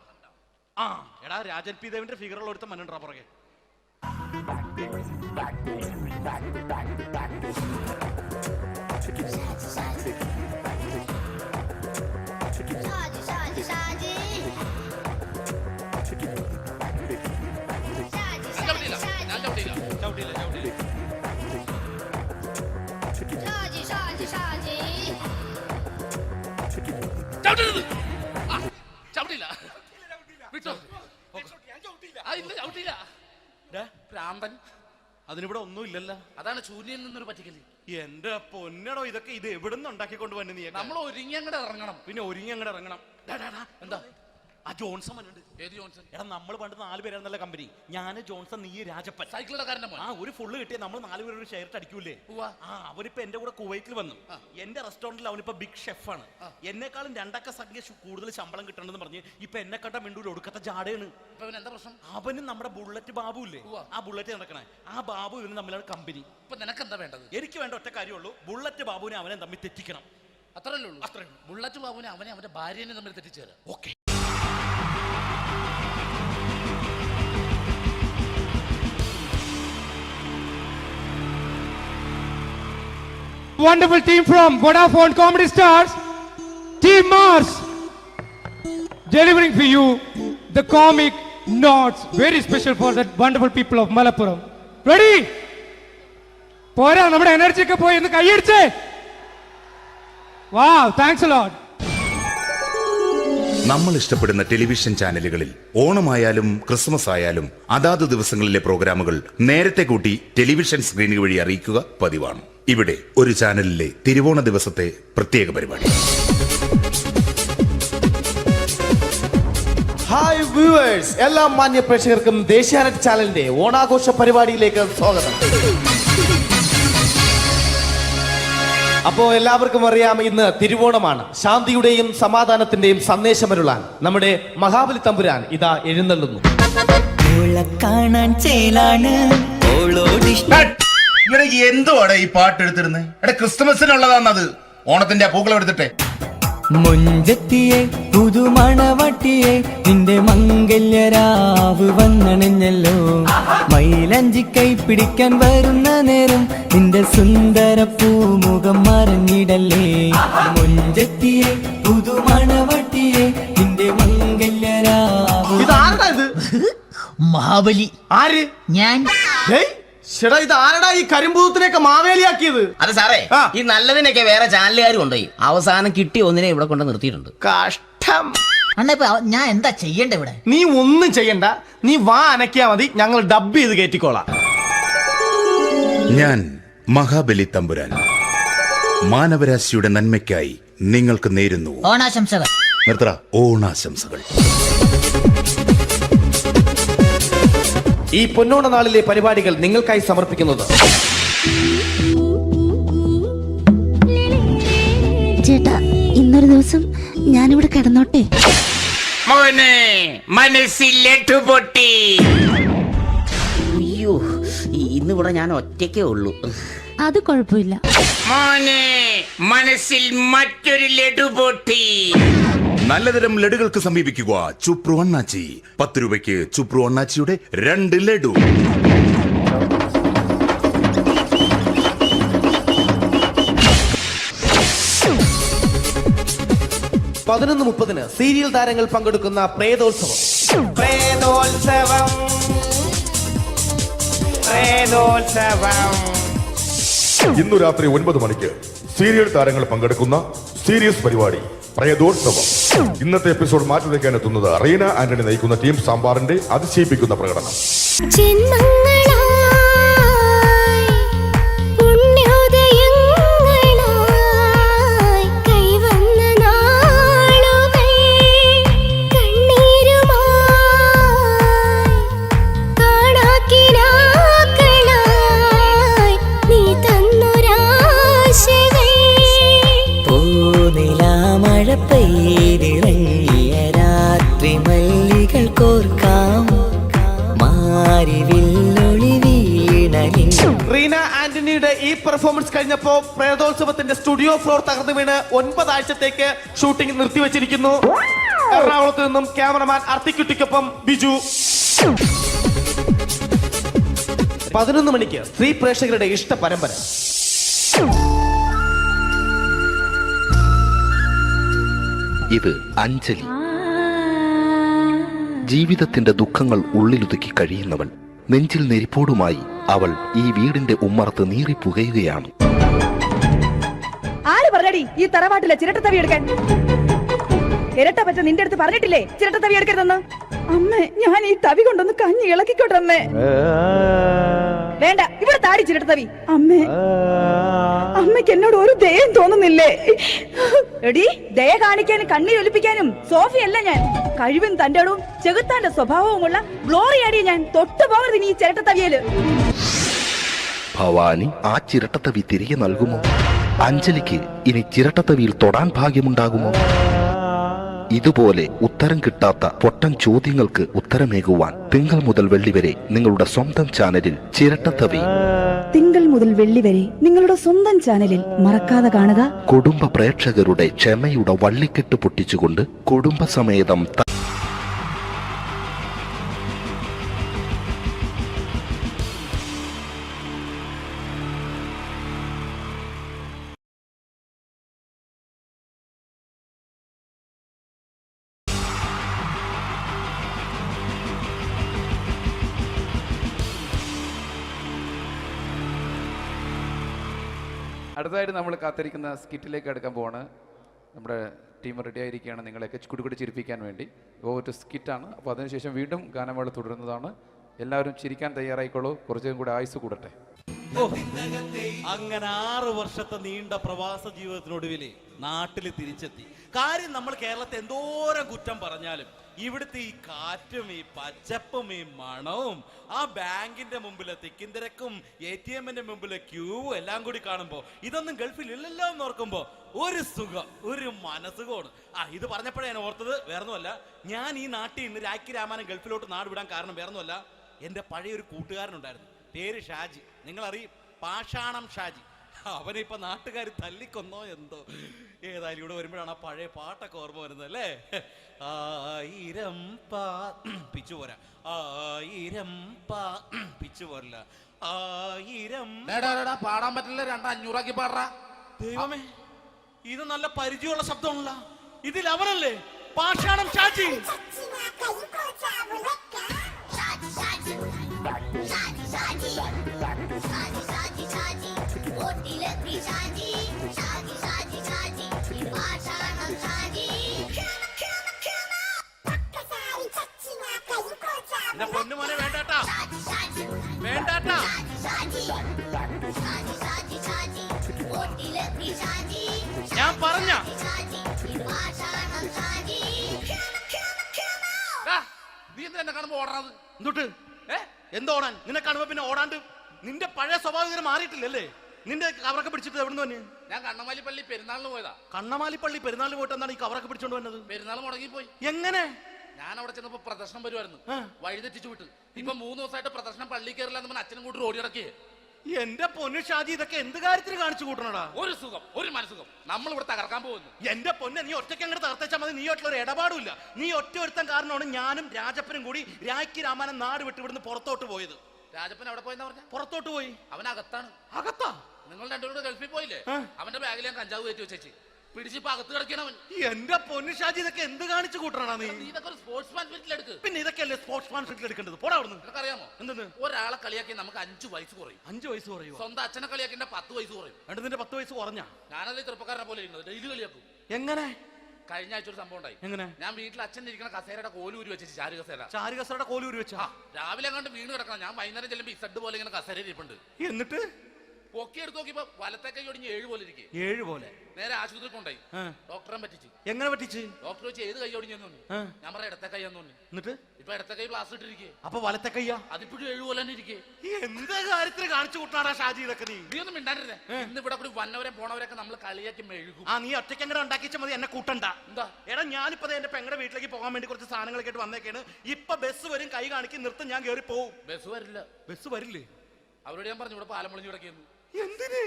എടാ, രാജൻ പി ദേവിന്റെ ഫിഗറുള്ള ഒരുത്തം മനുണ്ടാ പുറകെ. അതിനിവിടെ ഒന്നും ഇല്ലല്ലോ. അതാണ് ചൂര്യയിൽ നിന്നൊരു പറ്റിക്കല്. എന്റെ പൊന്നടോ, ഇതൊക്കെ ഇത് എവിടുന്ന് ഉണ്ടാക്കിക്കൊണ്ട് വന്നു നീ? നമ്മൾ ഒരുങ്ങി അങ്ങോട്ട് ഇറങ്ങണം. പിന്നെ ഒരുങ്ങി അങ്ങോട്ട് ഇറങ്ങണം. എന്താ? ആ ജോൺസൺ വന്നിട്ടുണ്ട്. ഏത് ജോൺസൺ? എടാ, നമ്മൾ പണ്ട് 4 പേരായിരുന്നല്ല കമ്പനി. ഞാൻ, ജോൺസൺ, നീ, രാജപ്പൻ. സൈക്കിളുടെ കാരന്റെ മോൻ. ഒരു ഫുള്ള് കിട്ടിയ നമ്മൾ 4 പേര് ഒരു ഷെയർ അടിക്കൂലേ? അവനിപ്പോ എന്റെ കൂടെ കുവൈറ്റിൽ വന്നു. എന്റെ റെസ്റ്റോറന്റിൽ അവനിപ്പോ ബിഗ് ഷെഫാണ്. എന്നെക്കാളും 2 അക്ക സംഖ്യ കൂടുതൽ ശമ്പളം കിട്ടണമെന്ന് പറഞ്ഞ് ഇപ്പൊ എന്നെ കണ്ട മിണ്ടൂര് ഒടുക്കത്തെ ജാടയാണ്. എന്താ പ്രശ്നം? അവനും നമ്മുടെ ബുള്ളറ്റ് ബാബു ഇല്ലേ, ആ ബുള്ളറ്റ് നടക്കണേ, ആ ബാബു ഇവനും തമ്മിലാണ് കമ്പനി. ഇപ്പൊ നിനക്ക് എന്താ വേണ്ടത്? എനിക്ക് വേണ്ട ഒറ്റ കാര്യമുള്ളൂ, ബുള്ളറ്റ് ബാബുവിനെ അവനെ തമ്മിൽ തെറ്റിക്കണം. അത്രയല്ലേ ഉള്ളൂ? അത്രയും. ബുള്ളറ്റ് ബാബുവിനെ അവന്റെ ഭാര്യനെ തമ്മിൽ തെറ്റിച്ചേരാം. Okay. Wonderful team from Vodafone Comedy Stars, Team Mars, delivering for you the comic notes very special for that wonderful people of Malappuram. Ready? പോരാ, നമ്മുടെ എനർജി ഒക്കെ പോയി ഒന്ന് കൈയടിച്ചേ. Wow, thanks a lot. നമ്മൾ ഇഷ്ടപ്പെടുന്ന ടെലിവിഷൻ ചാനലുകളിൽ ഓണമായാലും ക്രിസ്മസ് ആയാലും അതാത് ദിവസങ്ങളിലെ പ്രോഗ്രാമുകൾ നേരത്തെ കൂട്ടി ടെലിവിഷൻ സ്ക്രീനുകൾ വഴി അറിയിക്കുക പതിവാണ്. ഇവിടെ ഒരു ചാനലിലെ തിരുവോണ ദിവസത്തെ പ്രത്യേക പരിപാടി. ഹായ് വ്യൂവേഴ്സ്, എല്ലാ മാന്യ പ്രേക്ഷകർക്കും ദേശീയാനെറ്റ് ചാനലിന്റെ ഓണാഘോഷ പരിപാടിയിലേക്ക് സ്വാഗതം. അപ്പോ എല്ലാവർക്കും അറിയാം, ഇന്ന് തിരുവോണമാണ്. ശാന്തിയുടെയും സമാധാനത്തിന്റെയും സന്ദേശമരുളാൻ നമ്മുടെ മഹാബലി തമ്പുരാൻ ഇതാ എഴുന്നള്ളുന്നു. ഇവിടെ എന്തുവാടെ ഈ പാട്ട് എടുത്തിരുന്നത്? എടാ, ക്രിസ്മസിനുള്ളതാണത്. ഓണത്തിന്റെ പൂക്കളം എടുത്തിട്ടെ. മുഞ്ചത്തിയെ പുതുമണവട്ടിയെ നിന്റെ മംഗല്യരാവ് വന്നണഞ്ഞല്ലോ. മൈലഞ്ചി കൈ പിടിക്കാൻ വരുന്ന നേരം നിന്റെ സുന്ദര പൂമുഖം മറഞ്ഞിടല്ലേ. മുഞ്ചത്തിയെ പുതുമണവട്ടിയെ നിന്റെ മംഗല്യരാവ്. ഇതാരടാ ഇത്? മഹാബലി. ആര്? ഞാൻ. ചേട്ടാ, ഇത് ആരടാ ഈ കരിമ്പൂത്തിനെയൊക്കെ മാവേലിയാക്കിയത്? അതെ സാറേ, ഈ നല്ലതിനൊക്കെ വേറെ ചാനലുകാർ കൊണ്ടുപോയി അവസാനം കിട്ടിയ ഒന്നിനെ ഇവിടെ കൊണ്ട് നിർത്തിയിട്ടുണ്ട്. കഷ്ടം. അണ്ണ ഞാൻ എന്താ ചെയ്യണ്ട ഇവിടെ? നീ ഒന്നും ചെയ്യണ്ട, നീ വാ അനക്കിയാ മതി, ഞങ്ങൾ ഡബ് ചെയ്ത് കയറ്റിക്കോളാം. ഞാൻ മഹാബലി തമ്പുരാൻ മാനവരാശിയുടെ നന്മയ്ക്കായി നിങ്ങൾക്ക് നേരുന്നു ഓണാശംസകൾ. നിർത്തറ, ഓണാശംസകൾ. ഈ പൊന്നോണ നാളിലെ പരിപാടികൾ നിങ്ങൾക്കായി സമർപ്പിക്കുന്നത് ചേട്ടാ, ഇന്നൊരു ദിവസം ഞാനിവിടെ കിടന്നോട്ടെ? മോനെ മനസ്സിലെട്ടു പൊട്ടി. അയ്യോ, ഇന്നിവിടെ ഞാൻ ഒറ്റയ്ക്കേ ഉള്ളൂ. അത് കുഴപ്പമില്ല. മോനെ മനസ്സിൽ മറ്റൊരു ലഡു പൊട്ടി. നല്ലതരം ലഡുകൾക്ക് സമീപിക്കുക ചുപ്രു അണ്ണാച്ചി. 10 രൂപയ്ക്ക് ചുപ്രു അണ്ണാച്ചിയുടെ 2 ലഡു. പതിനൊന്ന് 30 സീരിയൽ താരങ്ങൾ പങ്കെടുക്കുന്ന പ്രേതോത്സവം. ഇന്നു രാത്രി 9 മണിക്ക് സീരിയൽ താരങ്ങൾ പങ്കെടുക്കുന്ന സീരിയസ് പരിപാടി പ്രേതോത്സവം. ഇന്നത്തെ എപ്പിസോഡ് മാറ്റി വയ്ക്കാൻ എത്തുന്നത് റീന ആന്റണി നയിക്കുന്ന ടീം സാമ്പാറിന്റെ അതിശയിപ്പിക്കുന്ന പ്രകടനം. റീന ആന്റണിയുടെ ഈ പെർഫോമൻസ് കഴിഞ്ഞപ്പോ പ്രേതോത്സവത്തിന്റെ സ്റ്റുഡിയോ ഫ്ലോർ തകർന്നു വീണ് 9 ആഴ്ചത്തേക്ക് ഷൂട്ടിംഗ് നിർത്തിവെച്ചിരിക്കുന്നു. എറണാകുളത്ത് നിന്നും ക്യാമറമാൻ അർത്തിക്കുട്ടിക്കൊപ്പം ബിജു. 11 മണിക്ക് സ്ത്രീ പ്രേക്ഷകരുടെ ഇഷ്ട പരമ്പര. ഇത് അഞ്ജലി. ജീവിതത്തിന്റെ ദുഃഖങ്ങൾ ഉള്ളിലൊതുക്കി കഴിയുന്നവൾ. നെഞ്ചിൽ നെരിപ്പോടുമായി അവൾ ഈ വീടിന്റെ ഉമ്മറത്ത് നീറി പുകയുകയാണ്. ആര് പറഞ്ഞടി ഈ തറവാട്ടിലെ ചിരട്ടത്തവി എടുക്കാൻ? ഇരട്ട പറ്റ നിന്റെ അടുത്ത് പറഞ്ഞിട്ടില്ലേ ചിരട്ടത്തവി എടുക്കരുതെന്ന്? അമ്മേ, ഞാൻ ഈ തവി കൊണ്ടൊന്ന് കഞ്ഞി ഇളക്കിക്കോട്ടെ അമ്മേ. വേണ്ട, ഇവിടെ താടി ചിരട്ടത്തവി. അമ്മേ, അമ്മയ്ക്ക് എന്നോട് ഒരു ദയം തോന്നുന്നില്ലേ? എടി, ദയ കാണിക്കാനും കണ്ണീരൊലിപ്പിക്കാനും സോഫിയല്ല ഞാൻ. കഴിവും തന്റെടവും ചെകുത്താന്റെ സ്വഭാവവുമുള്ള ഗ്ലോറിയാടിയ ഞാൻ. തൊട്ടു പോകരുത് നീ ചിരട്ടത്തവിയല്. ഭവാനി ആ ചിരട്ടത്തവി തിരികെ നൽകുമോ? അഞ്ജലിക്ക് ഇനി ചിരട്ടത്തവിയിൽ തൊടാൻ ഭാഗ്യമുണ്ടാകുമോ? ഇതുപോലെ ഉത്തരം കിട്ടാത്ത പൊട്ടൻ ചോദ്യങ്ങൾക്ക് ഉത്തരമേകുവാൻ തിങ്കൾ മുതൽ വെള്ളി വരെ നിങ്ങളുടെ സ്വന്തം ചാനലിൽ ചിരട്ടത്തവി. തിങ്കൾ മുതൽ വെള്ളി വരെ നിങ്ങളുടെ സ്വന്തം ചാനലിൽ മറക്കാതെ കാണുക. കുടുംബ പ്രേക്ഷകരുടെ ക്ഷമയുടെ വള്ളിക്കെട്ട് പൊട്ടിച്ചുകൊണ്ട് കുടുംബസമേതം അടുത്തതായിട്ട് നമ്മൾ കാത്തിരിക്കുന്ന സ്കിറ്റിലേക്ക് അടുക്കാൻ പോവാണ്. നമ്മുടെ ടീം റെഡി ആയിരിക്കുകയാണ് നിങ്ങളെയൊക്കെ കുടുകുടി ചിരിപ്പിക്കാൻ വേണ്ടി. ഒരു സ്കിറ്റാണ്. അപ്പോൾ അതിനുശേഷം വീണ്ടും ഗാനമേള തുടരുന്നതാണ്. എല്ലാവരും ചിരിക്കാൻ തയ്യാറായിക്കോളൂ. കുറച്ചും കൂടെ ആയുസ് കൂടട്ടെ. അങ്ങനെ 6 വർഷത്തെ നീണ്ട പ്രവാസ ജീവിതത്തിനൊടുവിൽ നാട്ടിൽ തിരിച്ചെത്തി. കാര്യം നമ്മൾ കേരളത്തെ എന്തോരം കുറ്റം പറഞ്ഞാലും ഇവിടുത്തെ ഈ കാറ്റും ഈ പച്ചപ്പും ഈ മണവും ആ ബാങ്കിന്റെ മുമ്പിലെ തിക്കും തിരക്കും ATM-ന്റെ മുമ്പിലെ ക്യൂവും എല്ലാം കൂടി കാണുമ്പോൾ ഇതൊന്നും ഗൾഫിൽ ഇല്ലല്ലോ എന്ന് ഓർക്കുമ്പോൾ ഒരു സുഖം, ഒരു മനസ്സുഖമാണ്. ഇത് പറഞ്ഞപ്പോഴേ ഞാൻ ഓർത്തത് വേറൊന്നുമല്ല, ഞാൻ ഈ നാട്ടിൽ നിന്ന് രാഖി രാമായണം ഗൾഫിലോട്ട് നാട് വിടാൻ കാരണം വേറൊന്നുമല്ല, എൻ്റെ പഴയൊരു കൂട്ടുകാരനുണ്ടായിരുന്നു, പേര് ഷാജി. നിങ്ങളറിയും, പാഷാണം ഷാജി. അവനെ ഇപ്പൊ നാട്ടുകാർ തല്ലിക്കൊന്നോ എന്തോ. ഏതായാലും ഇവിടെ വരുമ്പോഴാണ് ആ പഴയ പാട്ടൊക്കെ ഓർമ്മ വരുന്നത് അല്ലേ. 1000 പിച്ചു പോരാ, 1000 പിച്ചു പോരല്ല, 1000 പാടാൻ പറ്റില്ല, 200 പാടാ. ദൈവമേ, ഇത് നല്ല പരിചയമുള്ള ശബ്ദമാണല്ലോ. ഇതിൽ അവനല്ലേ പാഷാണം ഷാജി? പൊന്നുമോനെ വേണ്ടാട്ടാ, വേണ്ടാട്ടാ. ഞാൻ പറഞ്ഞ നീ എന്നെ കാണുമ്പോ ഓടാത് എന്തൊട്ട്? എന്തോടാൻ? നിന്നെ കാണുമ്പോ പിന്നെ ഓടാണ്ട് നിന്റെ പഴയ സ്വഭാവം ഇങ്ങനെ മാറിയിട്ടില്ലല്ലേ? നിന്റെ കവറൊക്കെ പിടിച്ചിട്ട് എവിടുന്ന് തന്നെ? ഞാൻ കണ്ണമാലി പള്ളി പെരുന്നാളിന് പോയതാ. കണ്ണമാലി പള്ളി പെരുന്നാളിന് പോയിട്ട് എന്താണ് ഈ കവറൊക്കെ പിടിച്ചോണ്ട് വന്നത്? പെരുന്നാൾ മുടങ്ങിപ്പോയി. എങ്ങനെ? ഞാൻ അവിടെ ചെന്നപ്പോ പ്രദർശനം വരുമായിരുന്നു, വഴിതെറ്റിച്ചു വിട്ടു. ഇപ്പൊ 3 ദിവസമായിട്ട് പ്രദർശനം പള്ളി കയറില്ല എന്ന് അച്ഛനും കൂട്ടി ഓടി ഇറക്കിയേ. എന്റെ പൊന്നു ഷാജി, ഇതൊക്കെ എന്ത് കാര്യത്തിന് കാണിച്ചു കൂട്ടണടാ? ഒരു സുഖം, ഒരു മനസുഖം. നമ്മൾ ഇവിടെ തകർക്കാൻ പോകുന്നു. എന്റെ പൊന്നെ, നീ ഒറ്റയ്ക്ക് അങ്ങോട്ട് തകർത്തേച്ചാൽ മതി. നീ ഒറ്റ ഒരു ഇടപാടുമില്ല. നീ ഒറ്റ ഒരുത്തൻ കാരണമാണ് ഞാനും രാജപ്പനും കൂടി രാഖി രാമായണം നാട് വിട്ട് ഇവിടുന്ന് പുറത്തോട്ട് പോയത്. രാജപ്പൻ എവിടെ പോയെന്നാ പറഞ്ഞ? പുറത്തോട്ട് പോയി. അവൻ അകത്താണ്. അകത്താ? നിങ്ങൾ രണ്ടുപേരും ഗൾഫിൽ പോയില്ലേ? അവന്റെ ബാഗിൽ ഞാൻ കഞ്ചാവ് കയറ്റി വെച്ചേച്ച് പിടിച്ചിപ്പോ അകത്ത് കിടക്കണവൻ. എന്റെ പൊന്നു ഷാജി, ഇതൊക്കെ എന്ത് കാണിച്ചു കൂട്ടണ നീ? ഇതൊക്കെ ഒരു സ്പോർട്സ്മാൻ ഫീൽഡിൽ എടുക്ക്. പിന്നെ ഇതൊക്കെയല്ലേ സ്പോർട്സ്മാൻ ഫീൽഡിൽ എടുക്കേണ്ടത്? പോടാ അവിടുന്ന്. നിനക്കറിയാമോ എന്തെന്ന്? ഒരാളെ കളിയാക്കി നമുക്ക് 5 വയസ്സ് കുറയും. 5 വയസ്സ് കുറയും? സ്വന്തം അച്ഛനെ കളിയാക്കി 10 വയസ്സ് കുറയും. നിന്റെ 10 വയസ്സ് കുറഞ്ഞാ? ഞാനത് ചെറുപ്പക്കാരനെ പോലെ ഇരുന്നത് ഡെയിലി കളിയാക്കും. എങ്ങനെ? കഴിഞ്ഞ ആഴ്ച ഒരു സംഭവം ഉണ്ടായി. എങ്ങനെ? ഞാൻ വീട്ടിൽ അച്ഛൻ ഇരിക്കുന്ന കസേരയുടെ കോലൂരി വെച്ചു. ചാരു കസേരയുടെ കോലൂരി വെച്ചാ? രാവിലെ അങ്ങോട്ട് വീണ് കിടക്കണം. ഞാൻ വൈകുന്നേരം ചെല്ലുമ്പോ ഇസഡ് പോലെ ഇങ്ങനെ കസേര ഇരിപ്പുണ്ട്. എന്നിട്ട് പൊക്കി എടുത്ത് നോക്കിയപ്പോ വലത്തെ കൈ ഒടിഞ്ഞ് 7 പോലെ ഇരിക്കും. 7 പോലെ? നേരെ ആശുപത്രി കൊണ്ടായി. ഡോക്ടറെ പറ്റിച്ച്. എങ്ങനെ പറ്റിച്ച്? ഡോക്ടർ വെച്ച് ഏത് കൈ ഒടിഞ്ഞെന്ന് തോന്നി. ഞാൻ പറയാം ഇടത്തെ കൈ എന്ന് തോന്നി. എന്നിട്ട് ഇപ്പൊ ഇടത്തെ കൈ പ്ലാസ്റ്റർ ഇട്ടിരിക്കേ. അപ്പൊ വലത്തെ കയ്യാ? അതിപ്പോഴും 7 പോലെ തന്നെ ഇരിക്കേ. എന്ത് കാര്യത്തിന് കാണിച്ചു കൂട്ടാടാ ഷാജി ഇതൊക്കെ? നീ ഒന്നും മിണ്ടാണ്ടിരുന്നേ. ഇന്ന് ഇവിടെ കൂടി വന്നവരെ പോണവരൊക്കെ നമ്മൾ കളിയാക്കി മെഴുകും. നീ ഒറ്റയ്ക്ക് എങ്ങനെ ഉണ്ടാക്കിച്ച മതി, എന്നെ കൂട്ടണ്ട. എന്താ? എടാ, ഞാനിപ്പോ എന്റെ പെങ്ങളുടെ വീട്ടിലേക്ക് പോകാൻ വേണ്ടി കുറച്ച് സാധനങ്ങളൊക്കെ ആയിട്ട് വന്നേക്കാണ്. ഇപ്പൊ ബസ് വരും, കൈ കാണിക്കും, നിർത്തും, ഞാൻ കയറി പോവും. ബസ് വരില്ല. ബസ് വരില്ലേ? അവരോട് ഞാൻ പറഞ്ഞു ഇവിടെ പാലം പൊളിഞ്ഞു കിടക്കുന്നു. എന്തിന്?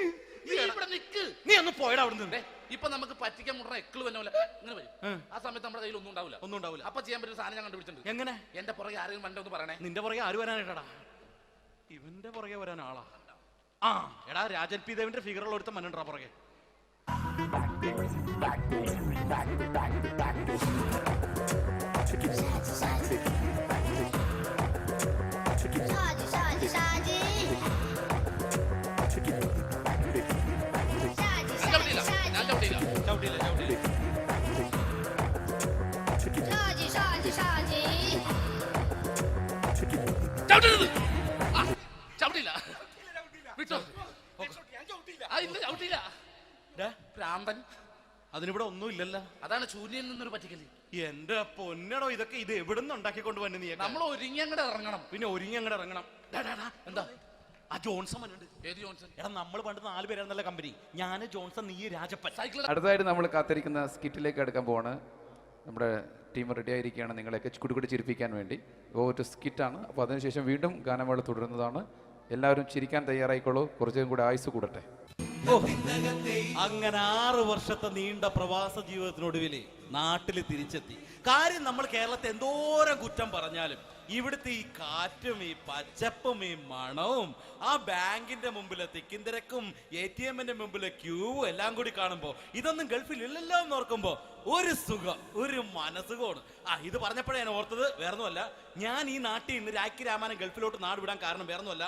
ഇവിടെ നിക്ക്. നീ ഒന്ന് പോയടാ അവിടുന്ന്. ഇപ്പൊ നമുക്ക് പറ്റിക്കാൻ മുട്ട എക്കിള് വന്ന പോലെ ഇങ്ങനെ വരും. ആ സമയത്ത് നമ്മുടെ കയ്യിൽ ഒന്നും ഉണ്ടാവില്ല. അപ്പൊ ചെയ്യാൻ പറ്റുന്ന സാധനം ഞാൻ കണ്ടുപിടിച്ചിട്ടുണ്ട്. എങ്ങനെ? എന്റെ പുറകെ ആരെങ്കിലും വണ്ടി ഒന്ന് പറയണേ. നിന്റെ പുറകെ ആര് വരാനായിട്ടാ? ഇവന്റെ പുറകെ വരാൻ ആളാ? എടാ, രാജൻ പി ദേവിന്റെ ഫിഗറുള്ള ഒരുത്ത മനുണ്ടാ പുറകെ. അതിനിവിടെ ഒന്നും ഇല്ലല്ലോ. അതാണ് ശൂന്യയിൽ നിന്നൊരു പറ്റിക്കല്. എന്റെ പൊന്നടോ, ഇതൊക്കെ ഇത് എവിടുന്ന് ഉണ്ടാക്കിക്കൊണ്ട് വന്നു നീ? നമ്മൾ ഒരുങ്ങി അങ്ങോട്ട് ഇറങ്ങണം. പിന്നെ ഒരുങ്ങി അങ്ങോട്ട് ഇറങ്ങണം. എന്താ? ആ ജോൺസൺ വന്നിട്ടുണ്ട്. ഏത് ജോൺസൺ? എടാ, നമ്മൾ പണ്ട് 4 പേരായിരുന്നല്ല കമ്പനി. ഞാൻ, ജോൺസൺ, നീ, രാജപ്പൻ. അടുത്തതായിട്ട് നമ്മൾ കാത്തിരിക്കുന്ന സ്കിറ്റിലേക്ക് അടുക്കാൻ പോവാണ്. നമ്മുടെ ടീം റെഡി ആയിരിക്കുകയാണ് നിങ്ങളെയൊക്കെ കുടുകുടി ചിരിപ്പിക്കാൻ വേണ്ടി. ഒരു സ്കിറ്റാണ്. അപ്പോൾ അതിനുശേഷം വീണ്ടും ഗാനമേള തുടരുന്നതാണ്. എല്ലാവരും ചിരിക്കാൻ തയ്യാറായിക്കോളൂ. കുറച്ചും കൂടെ ആയുസ് കൂടട്ടെ. അങ്ങനെ 6 വർഷത്തെ നീണ്ട പ്രവാസ ജീവിതത്തിനൊടുവിൽ നാട്ടിൽ തിരിച്ചെത്തി. കാര്യം നമ്മൾ കേരളത്തെ എന്തോരം കുറ്റം പറഞ്ഞാലും ഇവിടുത്തെ ഈ കാറ്റും ഈ പച്ചപ്പും ഈ മണവും ആ ബാങ്കിന്റെ മുമ്പിലെ തിക്കും തിരക്കും ATM-ന്റെ മുമ്പിലെ ക്യൂവും എല്ലാം കൂടി കാണുമ്പോൾ ഇതൊന്നും ഗൾഫിൽ ഇല്ലല്ലോ എന്ന് ഓർക്കുമ്പോ ഒരു സുഖം, ഒരു മനസ്സുഖമാണ്. ഇത് പറഞ്ഞപ്പോഴേ ഞാൻ ഓർത്തത് വേറൊന്നുമല്ല, ഞാൻ ഈ നാട്ടിൽ നിന്ന് രാഖി രാമായണം ഗൾഫിലോട്ട് നാട് വിടാൻ കാരണം വേറൊന്നുമല്ല,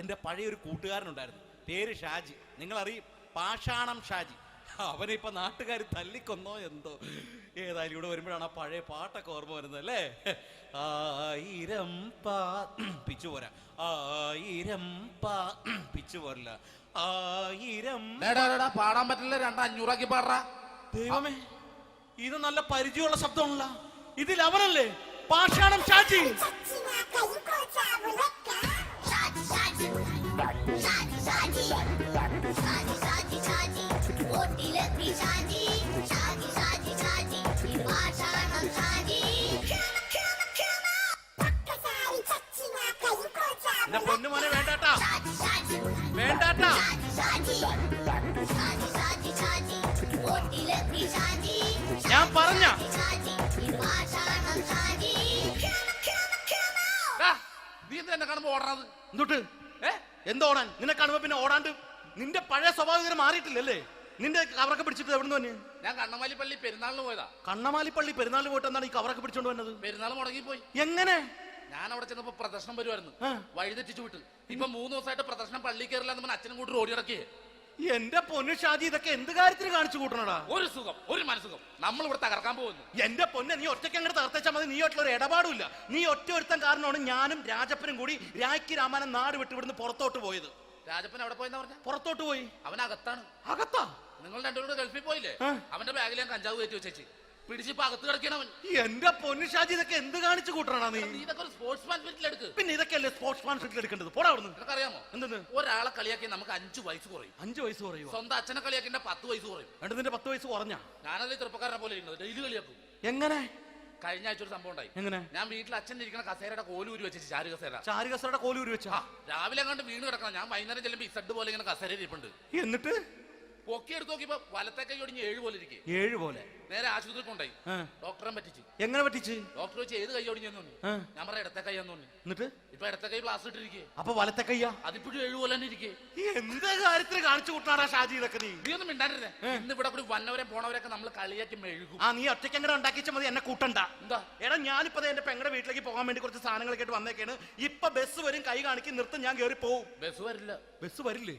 എന്റെ പഴയൊരു കൂട്ടുകാരനുണ്ടായിരുന്നു, പേര് ഷാജി. നിങ്ങളറിയും, പാഷാണം ഷാജി. അവനിപ്പോ നാട്ടുകാർ തല്ലിക്കൊന്നോ എന്തോ. ഏതായാലും ഇവിടെ വരുമ്പോഴാണ് ആ പഴയ പാട്ടൊക്കെ ഓർമ്മ വരുന്നത് അല്ലേ? ആയിരം പിച്ചു പോരാ, ആയിരം പിച്ചു പോരല്ല, ആയിരം പാടാൻ പറ്റില്ല, 200 പാടാ. ദൈവമേ, ഇത് നല്ല പരിചയമുള്ള ശബ്ദമാണല്ലോ. ഇതിൽ അവനല്ലേ പാഷാണം ഷാജി? എന്റെ പൊന്നുമോനെ വേണ്ടാട്ടാ, വേണ്ടാട്ടാ. ഞാൻ പറഞ്ഞ നീ എന്നെ കാണുമ്പോ ഓടണത് എന്തൊട്ട്? എന്തോടാൻ? നിന്നെ കാണുമ്പോ പിന്നെ ഓടാണ്ട് നിന്റെ പഴയ സ്വഭാവം ഇങ്ങനെ മാറിയിട്ടില്ലല്ലേ? നിന്റെ കവറൊക്കെ പിടിച്ചിട്ട് എവിടെ നിന്ന്? ഞാൻ കണ്ണമാലി പള്ളി പെരുന്നാളിന് പോയതാ. കണ്ണമാലി പള്ളി പെരുന്നാളിന് പോയിട്ട് എന്താണ് ഈ കവറൊക്കെ പിടിച്ചോണ്ട് വന്നത്? പെരുന്നാൾ മുടങ്ങിപ്പോയി. എങ്ങനെ? ഞാൻ അവിടെ ചെന്നപ്പോ പ്രദർശനം വരുമായിരുന്നു, വഴിതെറ്റിച്ചു വിട്ട്. ഇപ്പൊ 3 ദിവസമായിട്ട് പ്രദർശനം പള്ളി കയറില്ല എന്ന് അച്ഛനും കൂട്ടി ഓടി ഇറക്കിയേ. എന്റെ പൊന്നു ഷാജി, ഇതൊക്കെ എന്ത് കാര്യത്തിന് കാണിച്ചു കൂട്ടണടാ? ഒരു സുഖം, ഒരു മനസുഖം. നമ്മൾ ഇവിടെ തകർക്കാൻ പോകുന്നു. എന്റെ പൊന്നെ, നീ ഒറ്റയ്ക്ക് അങ്ങോട്ട് തകർത്തേച്ചാൽ മതി. നീ ഒറ്റ ഒരു ഇടപാടുമില്ല. നീ ഒറ്റ ഒരുത്തൻ കാരണമാണ് ഞാനും രാജപ്പനും കൂടി രാഖി രാമായണം നാട് വിട്ട് ഇവിടുന്ന് പുറത്തോട്ട് പോയത്. രാജപ്പൻ എവിടെ പോയെന്നാ പറഞ്ഞ? പുറത്തോട്ട് പോയി. അവനകത്താണ്. അകത്താ? നിങ്ങൾ രണ്ടുപേരും ഗൾഫിൽ പോയില്ലേ? അവന്റെ ബാഗിൽ ഞാൻ കഞ്ചാവ് കയറ്റി വെച്ചേച്ച് പിടിച്ചിപ്പോ അകത്ത് കിടക്കണവൻ. എന്റെ പൊന്നു ഷാജി, ഇതൊക്കെ എന്ത് കാണിച്ചു കൂട്ടണ നീ? ഇതൊക്കെ ഒരു സ്പോർട്സ്മാൻ ഫീൽഡിൽ എടുക്ക്. പിന്നെ ഇതൊക്കെയല്ലേ സ്പോർട്സ്മാൻ ഫീൽഡിൽ എടുക്കേണ്ടത്? പോടാ അവിടുന്ന്. നിനക്കറിയാമോ എന്തെന്ന്? ഒരാളെ കളിയാക്കി നമുക്ക് 5 വയസ്സ് കുറയും. 5 വയസ്സ് കുറയും? സ്വന്തം അച്ഛനെ കളിയാക്കി 10 വയസ്സ് കുറയും. നിന്റെ 10 വയസ്സ് കുറഞ്ഞാ? ഞാനല്ലേ ചെറുപ്പക്കാരനെ പോലെ ഇരുന്നത്, ഡെയിലി കളിയാക്കും. എങ്ങനെ? കഴിഞ്ഞ ആഴ്ച ഒരു സംഭവം ഉണ്ടായി. എങ്ങനെ? ഞാൻ വീട്ടിൽ അച്ഛൻ ഇരിക്കുന്ന കസേരയുടെ കോലൂരി വെച്ചു. ചാരു കസേര. ചാരു കസേരയുടെ കോലൂരി വെച്ചാ? രാവിലെ അങ്ങോട്ട് വീണ് കിടക്കണം. ഞാൻ വൈകുന്നേരം ചെല്ലുമ്പോ ഇസഡ് പോലെ ഇങ്ങനെ കസേര ഇരിപ്പുണ്ട്. എന്നിട്ട് പൊക്കി എടുത്ത് നോക്കിയപ്പോ വലത്തെ കൈ ഒടിഞ്ഞ് 7 പോലെ ഇരിക്കും. 7 പോലെ? നേരെ ആശുപത്രി കൊണ്ടായി. ഡോക്ടറെ പറ്റിച്ച്. എങ്ങനെ പറ്റിച്ച്? ഡോക്ടർ വെച്ച് ഏത് കൈ ഒടിഞ്ഞെന്ന് പറഞ്ഞു. ഞാൻ പറഞ്ഞ ഇടത്തെ കൈയാന്ന് പറഞ്ഞു. എന്നിട്ട് ഇപ്പൊ ഇടത്തെ കൈ പ്ലാസ്റ്റർ ഇട്ടിരിക്കേ. അപ്പൊ വലത്തെ കൈയാ? അതിപ്പോഴും 7 പോലെ തന്നെ ഇരിക്കേ. എന്ത് കാര്യത്തിന് കാണിച്ചു കൂട്ടാടാ ഷാജി ഇതൊക്കെ? നീ ഒന്നും മിണ്ടാണ്ടിരുന്നേ. ഇന്ന് ഇവിടെ കൂടി വന്നവരെ പോണവരൊക്കെ നമ്മൾ കളിയാക്കി മെഴുകും. നീ ഒറ്റയ്ക്ക് എങ്ങനെ ഉണ്ടാക്കിച്ച മതി, എന്നെ കൂട്ടണ്ട. എന്താ? എടാ, ഞാനിപ്പോ എന്റെ പെങ്ങളുടെ വീട്ടിലേക്ക് പോകാൻ വേണ്ടി കുറച്ച് സാധനങ്ങളൊക്കെ ആയിട്ട് വന്നേക്കാണ്. ഇപ്പൊ ബസ് വരും, കൈ കാണിക്കും, നിർത്തും, ഞാൻ കയറി പോവും. ബസ് വരില്ല. ബസ് വരില്ലേ?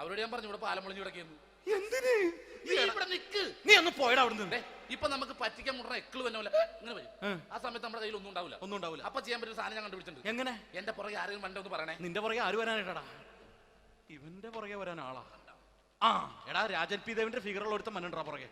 അവരോട് ഞാൻ പറഞ്ഞു ഇവിടെ പാലം പൊളിഞ്ഞു കിടക്കുന്നു. എന്തിന്? ഇവിടെ നിക്ക്. നീ ഒന്ന് പോയടാ അവിടുന്ന്. ഇപ്പൊ നമുക്ക് പറ്റിക്കാൻ മുട്ട എക്കള് വന്ന പോലെ ഇങ്ങനെ വരും. ആ സമയത്ത് നമ്മുടെ കയ്യിൽ ഒന്നും ഉണ്ടാവില്ല. അപ്പൊ ചെയ്യാൻ പറ്റുന്ന സാധനം ഞാൻ കണ്ടുപിടിച്ചിട്ടുണ്ട്. എങ്ങനെ? എന്റെ പുറകെ ആരെങ്കിലും വണ്ടി ഒന്ന് പറയണേ. നിന്റെ പുറകെ ആര് വരാനായിട്ടാ? ഇവന്റെ പുറകെ വരാൻ ആളാ? എടാ, രാജൻ പി ദേവിന്റെ ഫിഗറുള്ള ഒരുത്തം മനുണ്ടാ പുറകെ.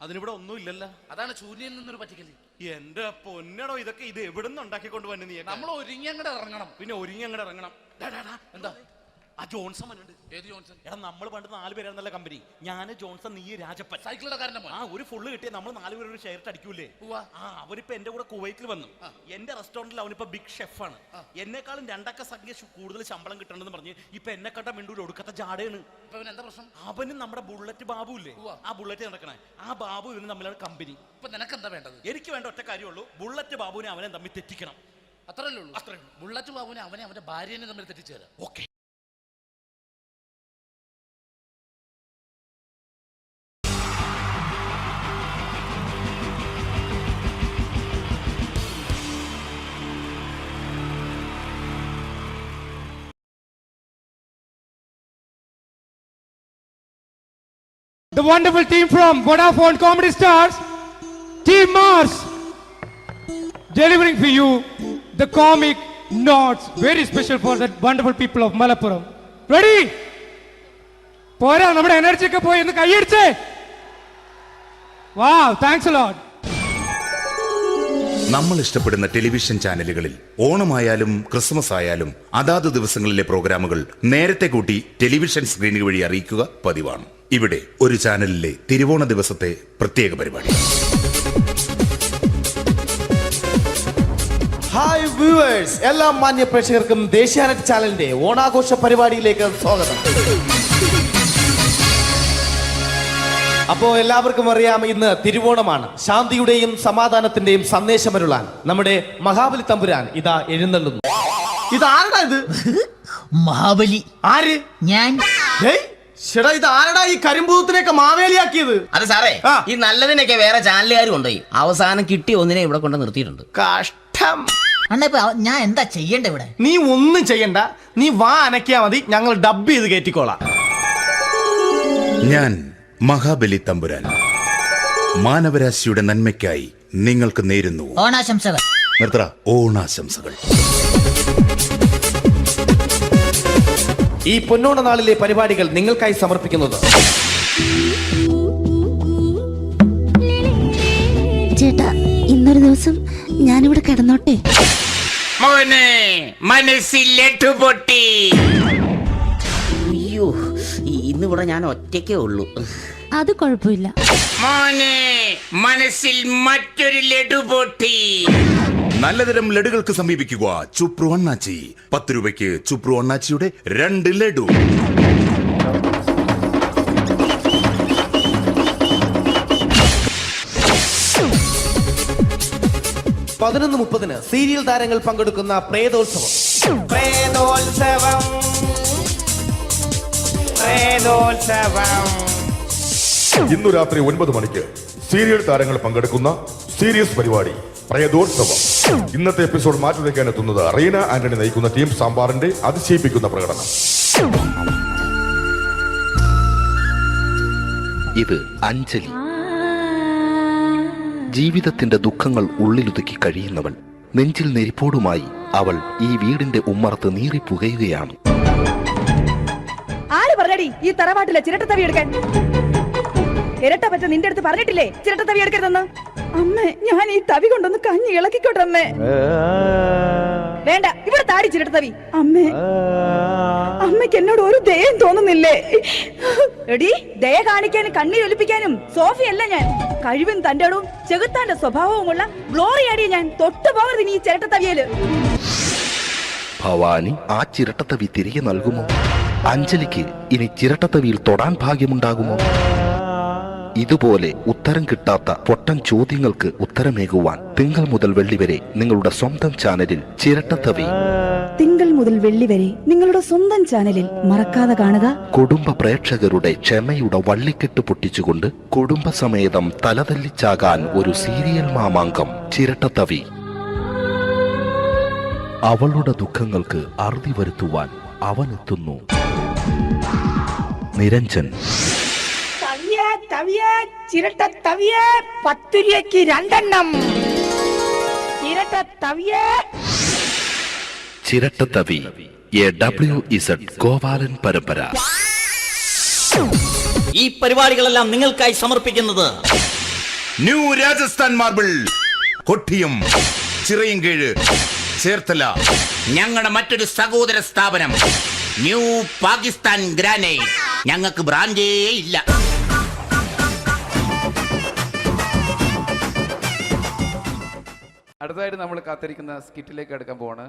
അതിനിവിടെ ഒന്നും ഇല്ലല്ലോ. അതാണ് ശൂന്യൻ നിന്നൊരു പറ്റിക്കല്. എന്റെ പൊന്നടോ, ഇതൊക്കെ ഇത് എവിടുന്ന് ഉണ്ടാക്കിക്കൊണ്ട് വന്നു നീ? നമ്മൾ ഒരുങ്ങി അങ്ങോട്ട് ഇറങ്ങണം. പിന്നെ ഒരുങ്ങി അങ്ങോട്ട് ഇറങ്ങണം. എന്താ? ആ ജോൺസൺ വന്നിട്ടുണ്ട്. ഏത് ജോൺസൺ? എടാ, നമ്മൾ പണ്ട് 4 പേരായിരുന്നല്ല കമ്പനി. ഞാൻ, ജോൺസൺ, നീ, രാജപ്പൻ. സൈക്കിളുടെ കാരന്റെ. ഒരു ഫുള്ള് കിട്ടിയ നമ്മൾ 4 പേര് ഒരു ഷെയർ അടിക്കൂലേ? അവനിപ്പോ എന്റെ കൂടെ കുവൈറ്റിൽ വന്നു. എന്റെ റെസ്റ്റോറന്റിൽ അവനിപ്പോ ബിഗ് ഷെഫാണ്. എന്നെക്കാളും 2 അക്ക സംഖ്യ കൂടുതൽ ശമ്പളം കിട്ടണമെന്ന് പറഞ്ഞ് ഇപ്പൊ എന്നെ കണ്ട മിണ്ടൂര് ഒടുക്കത്തെ ജാടയാണ്. എന്താ പ്രശ്നം? അവനും നമ്മുടെ ബുള്ളറ്റ് ബാബു ഇല്ലേ, ആ ബുള്ളറ്റ് നടക്കണേ, ആ ബാബു ഇവനും തമ്മിലാണ് കമ്പനി. ഇപ്പൊ നിനക്ക് എന്താ വേണ്ടത്? എനിക്ക് വേണ്ട ഒറ്റ കാര്യമുള്ളൂ, ബുള്ളറ്റ് ബാബുവിനെ അവനെ തമ്മിൽ തെറ്റിക്കണം. അത്രയല്ലേ ഉള്ളൂ? ബുള്ളറ്റ് ബാബുവിനെ അവന്റെ ഭാര്യനെ തമ്മിൽ തെറ്റിച്ചേരാം. Okay. The wonderful team from Vodafone Comedy Stars, Team Mars, delivering for you the comic notes, very special for the wonderful people of Malappuram. Ready? പോരാ, നമ്മുടെ എനർജി ഒക്കെ പോയി, ഒന്ന് കൈയടിച്ചേ. Wow, thanks a lot. നമ്മൾ ഇഷ്ടപ്പെടുന്ന ടെലിവിഷൻ ചാനലുകളിൽ ഓണമായാലും Christmas ആയാലും അതാത് ദിവസങ്ങളിലെ പ്രോഗ്രാമുകൾ നേരത്തെ കൂട്ടി ടെലിവിഷൻ സ്ക്രീനുകൾ വഴി അറിയിക്കുക പതിവാണ്. ഇവിടെ ഒരു ചാനലിലെ തിരുവോണ ദിവസത്തെ പ്രത്യേക പരിപാടി. ഹായ് വ്യൂവേഴ്സ്, എല്ലാ മാന്യ പ്രേക്ഷകർക്കും ദേശീയാനെറ്റ് ചാനലിന്റെ ഓണാഘോഷ പരിപാടിയിലേക്ക് സ്വാഗതം. അപ്പോ എല്ലാവർക്കും അറിയാം ഇന്ന് തിരുവോണമാണ്. ശാന്തിയുടെയും സമാധാനത്തിന്റെയും സന്ദേശമരുളാൻ നമ്മുടെ മഹാബലി തമ്പുരാൻ ഇതാ എഴുന്നള്ളുന്നു. ഇതാരടാ ഇത്? മഹാബലി. ആര്? ഞാൻ. ചേട്ടാ ഇത് ആരടാ ഈ കരിമ്പൂത്തിനെയൊക്കെ മാവേലിയാക്കിയത്? അത് സാറേ, ഈ നല്ലതിനൊക്കെ വേറെ ചാനലുകാർ കൊണ്ടുപോയി അവസാനം കിട്ടിയ ഒന്നിനെ ഇവിടെ കൊണ്ട് നിർത്തിയിട്ടുണ്ട്. കഷ്ടം. അണ്ണാ ഇപ്പൊ ഞാൻ എന്താ ചെയ്യണ്ട ഇവിടെ? നീ ഒന്നും ചെയ്യണ്ട, നീ വാ അനക്കിയാ മതി, ഞങ്ങൾ ഡബ് ചെയ്ത് കയറ്റിക്കോളാം. ഞാൻ മഹാബലി തമ്പുരാൻ മാനവരാശിയുടെ നന്മയ്ക്കായി നിങ്ങൾക്ക് നേരുന്നു ഓണാശംസകൾ. നിർത്തറ ഓണാശംസകൾ. ഈ പൊന്നോണ നാളിലെ പരിപാടികൾ നിങ്ങൾക്കായി സമർപ്പിക്കുന്നത് ചേട്ടാ, ഇന്നൊരു ദിവസം ഞാനിവിടെ കിടന്നോട്ടെ? മോനെ മനസ്സിലെട്ടു പൊട്ടി. അയ്യോ, ഇന്നിവിടെ ഞാൻ ഒറ്റയ്ക്കേ ഉള്ളൂ. അത് കുഴപ്പമില്ല. മോനെ മനസ്സിൽ മറ്റൊരു ലഡു പൊട്ടി. നല്ലതരം ലഡുകൾക്ക് സമീപിക്കുക ചുപ്രു അണ്ണാച്ചി. 10 രൂപയ്ക്ക് ചുപ്രു അണ്ണാച്ചിയുടെ 2 ലഡു. പതിനൊന്ന് 30 സീരിയൽ താരങ്ങൾ പങ്കെടുക്കുന്ന പ്രേതോത്സവം. ഇന്നു രാത്രി 9 മണിക്ക് സീരിയൽ താരങ്ങൾ പങ്കെടുക്കുന്ന സീരിയസ് പരിപാടി പ്രേതോത്സവം. ഇന്നത്തെ എപ്പിസോഡ് മാറ്റിവെക്കാൻ എത്തുന്നത് റീന ആന്റണി നയിക്കുന്ന ടീം സാമ്പാറിന്റെ അതിശയിപ്പിക്കുന്ന പ്രകടനം. ഇത് അഞ്ജലി. ജീവിതത്തിന്റെ ദുഃഖങ്ങൾ ഉള്ളിലൊതുക്കി കഴിയുന്നവൾ. നെഞ്ചിൽ നെരിപ്പോടുമായി അവൾ ഈ വീടിന്റെ ഉമ്മറത്ത് നീറിപ്പുകയുകയാണ്. ആര് പറഞ്ഞടി ഈ തറവാട്ടിലെ ചിരട്ടത്തവി എടുക്കാൻ? ഇരട്ട പറ്റ നിന്റെ അടുത്ത് പറഞ്ഞിട്ടില്ലേ ചിരട്ടത്തവി എടുക്കരുതെന്ന്? അമ്മേ, ഞാൻ ഈ തവി കൊണ്ടൊന്ന് കഞ്ഞി ഇളക്കിക്കോട്ടെ അമ്മേ. വേണ്ട, ഇവിടെ താടി ചിരട്ടത്തവി. അമ്മേ, അമ്മയ്ക്ക് എന്നോട് ഒരു ദയം തോന്നുന്നില്ലേ? എടി, ദയ കാണിക്കാനും കണ്ണീരൊലിപ്പിക്കാനും സോഫിയല്ല ഞാൻ. കഴിവും തന്റെ ഇടവും ചെകുത്താന്റെ സ്വഭാവവുമുള്ള ഗ്ലോറി ആടിയ ഞാൻ. തൊട്ടു പോകരുത് ഈ ചിരട്ടത്തവിയല്. ഭവാനി ആ ചിരട്ടത്തവി തിരികെ നൽകുമോ? അഞ്ജലിക്ക് ഇനി ചിരട്ടത്തവിയിൽ തൊടാൻ ഭാഗ്യമുണ്ടാകുമോ? ഇതുപോലെ ഉത്തരം കിട്ടാത്ത പൊട്ടൻ ചോദ്യങ്ങൾക്ക് ഉത്തരമേകുവാൻ തിങ്കൾ മുതൽ വെള്ളി വരെ നിങ്ങളുടെ സ്വന്തം ചാനലിൽ ചിരട്ടത്തവി. തിങ്കൾ മുതൽ വെള്ളി വരെ നിങ്ങളുടെ സ്വന്തം ചാനലിൽ മറക്കാതെ കാണുക. കുടുംബ പ്രേക്ഷകരുടെ ക്ഷമയുടെ വള്ളിക്കെട്ട് പൊട്ടിച്ചുകൊണ്ട് കുടുംബസമേതം തലതല്ലിച്ചാകാൻ ഒരു സീരിയൽ മാമാങ്കം ചിരട്ടത്തവി. അവളുടെ ദുഃഖങ്ങൾക്ക് അറുതി വരുത്തുവാൻ അവനെത്തുന്നു. നിരഞ്ജൻ. ചിരട്ടത്തവിയെ 10 രൂപയ്ക്ക് 2 എണ്ണം. ചിരട്ടത്തവിയെ. ചിരട്ടത്തവി WZ ഗോപാലൻ പരമ്പര. ഈ പരിപാടികളെല്ലാം നിങ്ങൾക്കായി സമർപ്പിക്കുന്നത് ന്യൂ രാജസ്ഥാൻ മാർബിൾ, കൊട്ടിയം, ചിറയൻകീഴ്, ചേർത്തല. ഞങ്ങളുടെ മറ്റൊരു സഹോദര സ്ഥാപനം ന്യൂ പാകിസ്ഥാൻ ഗ്രാനൈറ്റ്. ഞങ്ങൾക്ക് ബ്രാൻഡേ ഇല്ല. അടുത്തതായിട്ട് നമ്മൾ കാത്തിരിക്കുന്ന സ്കിറ്റിലേക്ക് എടുക്കാൻ പോവാണ്.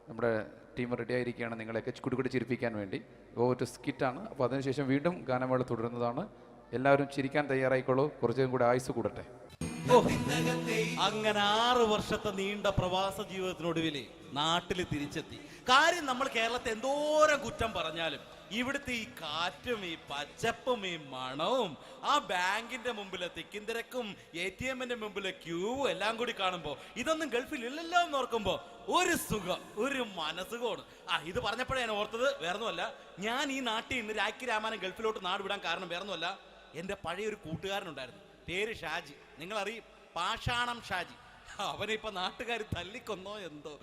നമ്മുടെ ടീം റെഡി ആയിരിക്കുകയാണ് നിങ്ങളെയൊക്കെ കുടുകുടി ചിരിപ്പിക്കാൻ വേണ്ടി. ഒരു സ്കിറ്റാണ്. അപ്പോൾ അതിനുശേഷം വീണ്ടും ഗാനമേള തുടരുന്നതാണ്. എല്ലാവരും ചിരിക്കാൻ തയ്യാറായിക്കോളൂ. കുറച്ചും കൂടെ ആയുസ് കൂടട്ടെ. അങ്ങനെ 6 വർഷത്തെ നീണ്ട പ്രവാസ ജീവിതത്തിനൊടുവിൽ നാട്ടിൽ തിരിച്ചെത്തി. കാര്യം നമ്മൾ കേരളത്തെ എന്തോരം കുറ്റം പറഞ്ഞാലും ഇവിടുത്തെ ഈ കാറ്റും ഈ പച്ചപ്പും ഈ മണവും ആ ബാങ്കിന്റെ മുമ്പിലെ തിക്കും തിരക്കും ATM-ന്റെ മുമ്പിലെ ക്യൂവും എല്ലാം കൂടി കാണുമ്പോൾ ഇതൊന്നും ഗൾഫിൽ ഇല്ലല്ലോ എന്ന് ഓർക്കുമ്പോൾ ഒരു സുഖം, ഒരു മനസുഖമാണ്. ഇത് പറഞ്ഞപ്പോഴേ ഞാൻ ഓർത്തത് വേറൊന്നുമല്ല, ഞാൻ ഈ നാട്ടിൽ നിന്ന് രാഖി രാമാനം ഗൾഫിലോട്ട് നാട് വിടാൻ കാരണം വേറൊന്നുമല്ല, എൻ്റെ പഴയൊരു കൂട്ടുകാരനുണ്ടായിരുന്നു, പേര് ഷാജി. നിങ്ങളറിയും, പാഷാണം ഷാജി. അവനിപ്പോ നാട്ടുകാർ തല്ലിക്കൊന്നോ എന്തോ.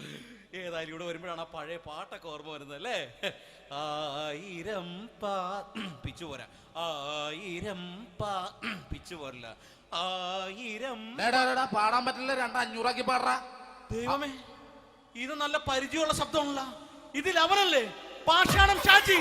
ഏതായാലും ഇവിടെ വരുമ്പോഴാണ് ആ പഴയ പാട്ടൊക്കെ ഓർമ്മ വരുന്നത് അല്ലേ? 1000 പിച്ചു പോരാ, 1000 പിച്ചു പോരില്ല, 1000 പാടാൻ പറ്റില്ല, 200 പാടാ. ദൈവമേ, ഇത് നല്ല പരിചയമുള്ള ശബ്ദമുള്ള. ഇതിൽ അവനല്ലേ പാഷാണം ഷാജി?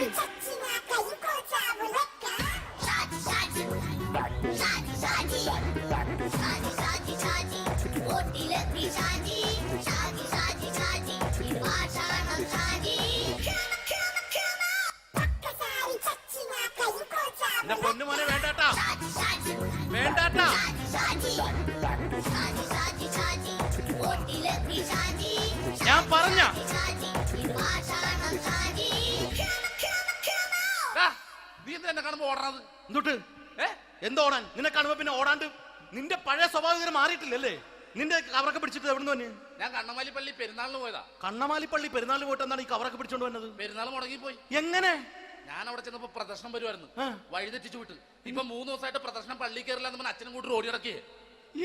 പൊന്നുമോനെ വേണ്ടാട്ടാ. പറഞ്ഞത്. എന്തുട്ട് എന്തോടാൻ? നിന്നെ കാണുമ്പോ പിന്നെ ഓടാണ്ട് നിന്റെ പഴയ സ്വഭാവം മാറിയിട്ടില്ലല്ലേ? നിന്റെ കവറൊക്കെ പിടിച്ചിട്ട് എവിടുന്ന് തന്നെ? ഞാൻ കണ്ണമാലി പള്ളി പെരുന്നാളിന് പോയതാ. കണ്ണമാലി പള്ളി പെരുന്നാളിന് പോയിട്ട് എന്താണ് ഈ കവറൊക്കെ പിടിച്ചോണ്ട് വന്നത്? പെരുന്നാൾ മുടങ്ങിപ്പോയി. എങ്ങനെ? ഞാൻ അവിടെ ചെന്നപ്പോ പ്രദർശനം വരുമായിരുന്നു, വഴിതെറ്റിച്ചു വിട്ട്. ഇപ്പൊ 3 ദിവസമായിട്ട് പ്രദർശനം പള്ളി കയറില്ല എന്ന് അച്ഛനും കൂട്ടി ഓടി ഇറക്കിയേ.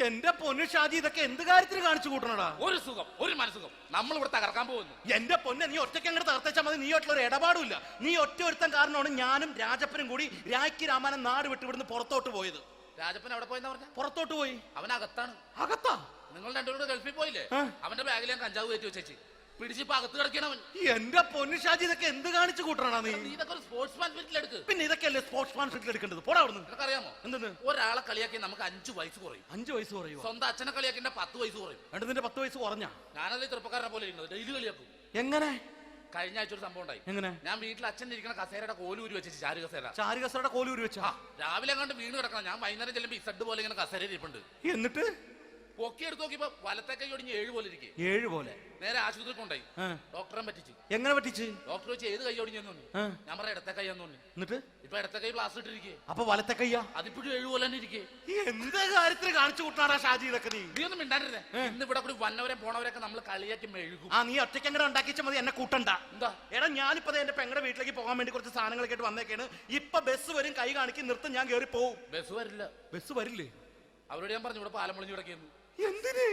എന്റെ പൊന്നു ഷാജി, ഇതൊക്കെ എന്ത് കാര്യത്തിന് കാണിച്ചു കൂട്ടണടാ? ഒരു സുഖം, ഒരു മനസുഖം. നമ്മൾ ഇവിടെ തകർക്കാൻ പോകുന്നു. എന്റെ പൊന്നെ, നീ ഒറ്റയ്ക്ക് അങ്ങോട്ട് തകർത്തേച്ചാൽ മതി. നീ ഒറ്റൊരു ഇടപാടുമില്ല. നീ ഒറ്റ ഒരുത്തൻ കാരണമാണ് ഞാനും രാജപ്പനും കൂടി രാഖി രാമാനം നാട് വിട്ട് ഇവിടുന്ന് പുറത്തോട്ട് പോയത്. രാജപ്പൻ എവിടെ പോയെന്ന് പറഞ്ഞ? പുറത്തോട്ട് പോയി. അവനകത്താണ്. അകത്താ? നിങ്ങൾ രണ്ടുപേരും ഗൾഫിൽ പോയില്ലേ? അവന്റെ ബാഗിൽ ഞാൻ കഞ്ചാവ് കയറ്റി വെച്ചേച്ച് പിടിച്ചിപ്പോ അകത്ത് കിടക്കണവൻ. എന്റെ പൊന്നു ഷാജി, ഇതൊക്കെ എന്ത് കാണിച്ചു കൂട്ടണ നീ? ഇതൊക്കെ ഒരു സ്പോർട്സ്മാൻ ഫീൽഡിലെടുക്ക്. പിന്നെ ഇതൊക്കെയല്ലേ സ്പോർട്സ്മാൻ ഫീൽഡിലെടുക്കേണ്ടത്? പോടാ അവിടുന്ന്. നിനക്കറിയാമോ എന്തെന്ന്? ഒരാളെ കളിയാക്കി നമുക്ക് 5 വയസ്സ് കുറയും. 5 വയസ്സ് കുറയും? സ്വന്തം അച്ഛനെ കളിയാക്കി 10 വയസ്സ് കുറയും. എന്നിട്ട് നിന്റെ 10 വയസ്സ് കുറഞ്ഞ? ഞാനത് ചെറുപ്പക്കാരനെ പോലെ ഇരുന്നത് ഡെയിലി കളിയാക്കും. എങ്ങനെ? കഴിഞ്ഞ ആഴ്ച ഒരു സംഭവം ഉണ്ടായി. എങ്ങനെ? ഞാൻ വീട്ടിൽ അച്ഛൻ ഇരിക്കുന്ന കസേരയുടെ കോലൂരി വെച്ചു. ചാരു കസേരയുടെ കോലൂരി വെച്ചാ? രാവിലെ അങ്ങോട്ട് വീണ് കിടക്കണം. ഞാൻ വൈകുന്നേരം ചെല്ലുമ്പോ ഇസഡ് പോലെ ഇങ്ങനെ കസേര ഇരിപ്പുണ്ട്. എന്നിട്ട് പൊക്കി എടുത്ത് നോക്കിയപ്പോ വലത്തെ കൈ ഒടിഞ്ഞ് 7 പോലെ ഇരിക്കും. 7 പോലെ? നേരെ ആശുപത്രി കൊണ്ടായി. ഡോക്ടറെ പറ്റിച്ച്. എങ്ങനെ പറ്റിച്ച്? ഡോക്ടർ വെച്ച് ഏത് കൈ ഒടിഞ്ഞെന്ന് തോന്നി. ഞാൻ പറയാം ഇടത്തെ കൈ എന്ന് തോന്നി. എന്നിട്ട് ഇപ്പൊ ഇടത്തെ കൈ പ്ലാസ്റ്റർ ഇട്ടിരിക്കേ. അപ്പൊ വലത്തെ കയ്യാ? അതിപ്പോഴും 7 പോലെ തന്നെ ഇരിക്കേ. എന്ത് കാര്യത്തിന് കാണിച്ചു കൂട്ടാടാ ഷാജി ഇതൊക്കെ? നീ ഒന്നും മിണ്ടാണ്ടിരുന്നേ. ഇന്ന് ഇവിടെ കൂടി വന്നവരെ പോണവരൊക്കെ നമ്മൾ കളിയാക്കി മെഴുകും. നീ ഒറ്റയ്ക്ക് അങ്ങനെ ഉണ്ടാക്കിച്ചാൽ മതി, എന്നെ കൂട്ടണ്ട. എന്താ? എടാ, ഞാനിപ്പോ എന്റെ പെങ്ങളുടെ വീട്ടിലേക്ക് പോകാൻ വേണ്ടി കുറച്ച് സാധനങ്ങളൊക്കെ ആയിട്ട് വന്നേക്കാണ്. ഇപ്പൊ ബസ് വരും, കൈ കാണിക്കും, നിർത്തും, ഞാൻ കയറി പോവും. ബസ് വരില്ല. ബസ് വരില്ലേ? അവരോട് ഞാൻ പറഞ്ഞു ഇവിടെ പാലം പൊളിഞ്ഞു കിടക്കുന്നു. എന്തിന്?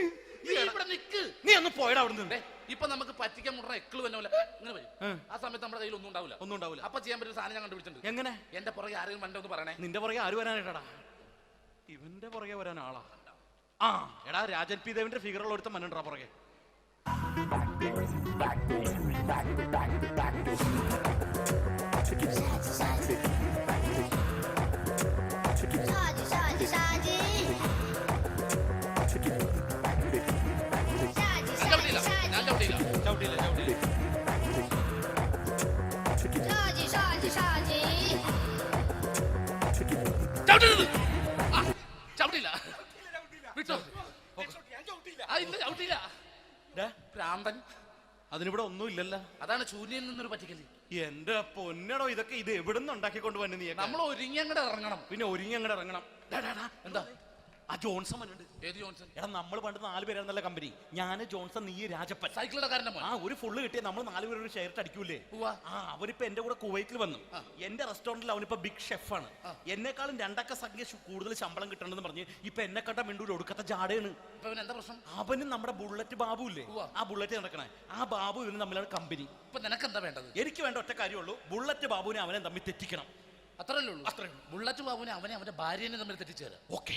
ഇവിടെ നിക്ക്. നീ ഒന്ന് പോയടാ അവിടുന്ന്. ഇപ്പൊ നമുക്ക് പറ്റിക്കാൻ മുട എക്കിള് തന്നെ ഇങ്ങനെ വരും. ആ സമയത്ത് നമ്മുടെ കയ്യിൽ ഒന്നും ഉണ്ടാവില്ല. അപ്പൊ ചെയ്യാൻ പറ്റുന്ന സാധനം ഞാൻ കണ്ടുപിടിച്ചിട്ടുണ്ട്. എങ്ങനെ? എന്റെ പുറകെ ആരെങ്കിലും വണ്ടി ഒന്ന് പറയണേ. നിന്റെ പുറകെ ആര് വരാനായിട്ടാടാ? ഇവന്റെ പുറകെ വരാൻ ആളാ? എടാ, രാജൻ പി ദേവിന്റെ ഫിഗറുള്ള ഒരുത്ത മനുണ്ടാ പുറകെ. അതിനിവിടെ ഒന്നും ഇല്ലല്ലോ. അതാണ് ശൂന്യയിൽ നിന്നൊരു പറ്റിക്കല്. എന്റെ പൊന്നടോ, ഇതൊക്കെ ഇത് എവിടുന്ന് ഉണ്ടാക്കിക്കൊണ്ട് വന്നു നീ? നമ്മൾ ഒരുങ്ങി അങ്ങോട്ട് ഇറങ്ങണം. പിന്നെ ഒരുങ്ങി അങ്ങോട്ട് ഇറങ്ങണം. എന്താ? ആ ജോൺസൺ വന്നുണ്ട്. ഏത് ജോൺസൺ? എടാ, നമ്മൾ പണ്ട് 4 പേരായിരുന്നല്ല കമ്പനി. ഞാന് ജോൺസൺ, നീ രാജപ്പൻ. സൈക്കിളുടെ കാരന്റെ മോൻ. ഒരു ഫുള്ള് കിട്ടിയ നമ്മൾ 4 പേര് ഒരു ഷെയർ അടിക്കൂലേ? അവനിപ്പോ എന്റെ കൂടെ കുവൈറ്റിൽ വന്നു. എന്റെ റെസ്റ്റോറന്റിൽ അവനിപ്പോ ബിഗ് ഷെഫാണ്. എന്നെക്കാളും 2 അക്ക സംഖ്യ കൂടുതൽ ശമ്പളം കിട്ടണമെന്ന് പറഞ്ഞ് ഇപ്പൊ എന്നെ കണ്ട മിണ്ടൂര് ഒടുക്കത്തെ ജാടയാണ്. എന്താ പ്രശ്നം? അവന് നമ്മുടെ ബുള്ളറ്റ് ബാബു ഇല്ലേ, ആ ബുള്ളറ്റ് നടക്കണേ, ആ ബാബു ഇവന് തമ്മിലാണ് കമ്പനി. ഇപ്പൊ നിനക്ക് എന്താ വേണ്ടത്? എനിക്ക് വേണ്ട ഒറ്റ കാര്യമുള്ളൂ, ബുള്ളറ്റ് ബാബുവിനെ അവനെ തമ്മിൽ തെറ്റിക്കണം. അത്രയല്ലേ ഉള്ളൂ? ബുള്ളറ്റ് ബാബുവിനെ അവനെ അവന്റെ ഭാര്യനെ തമ്മിൽ തെറ്റിച്ചേരാ. Okay.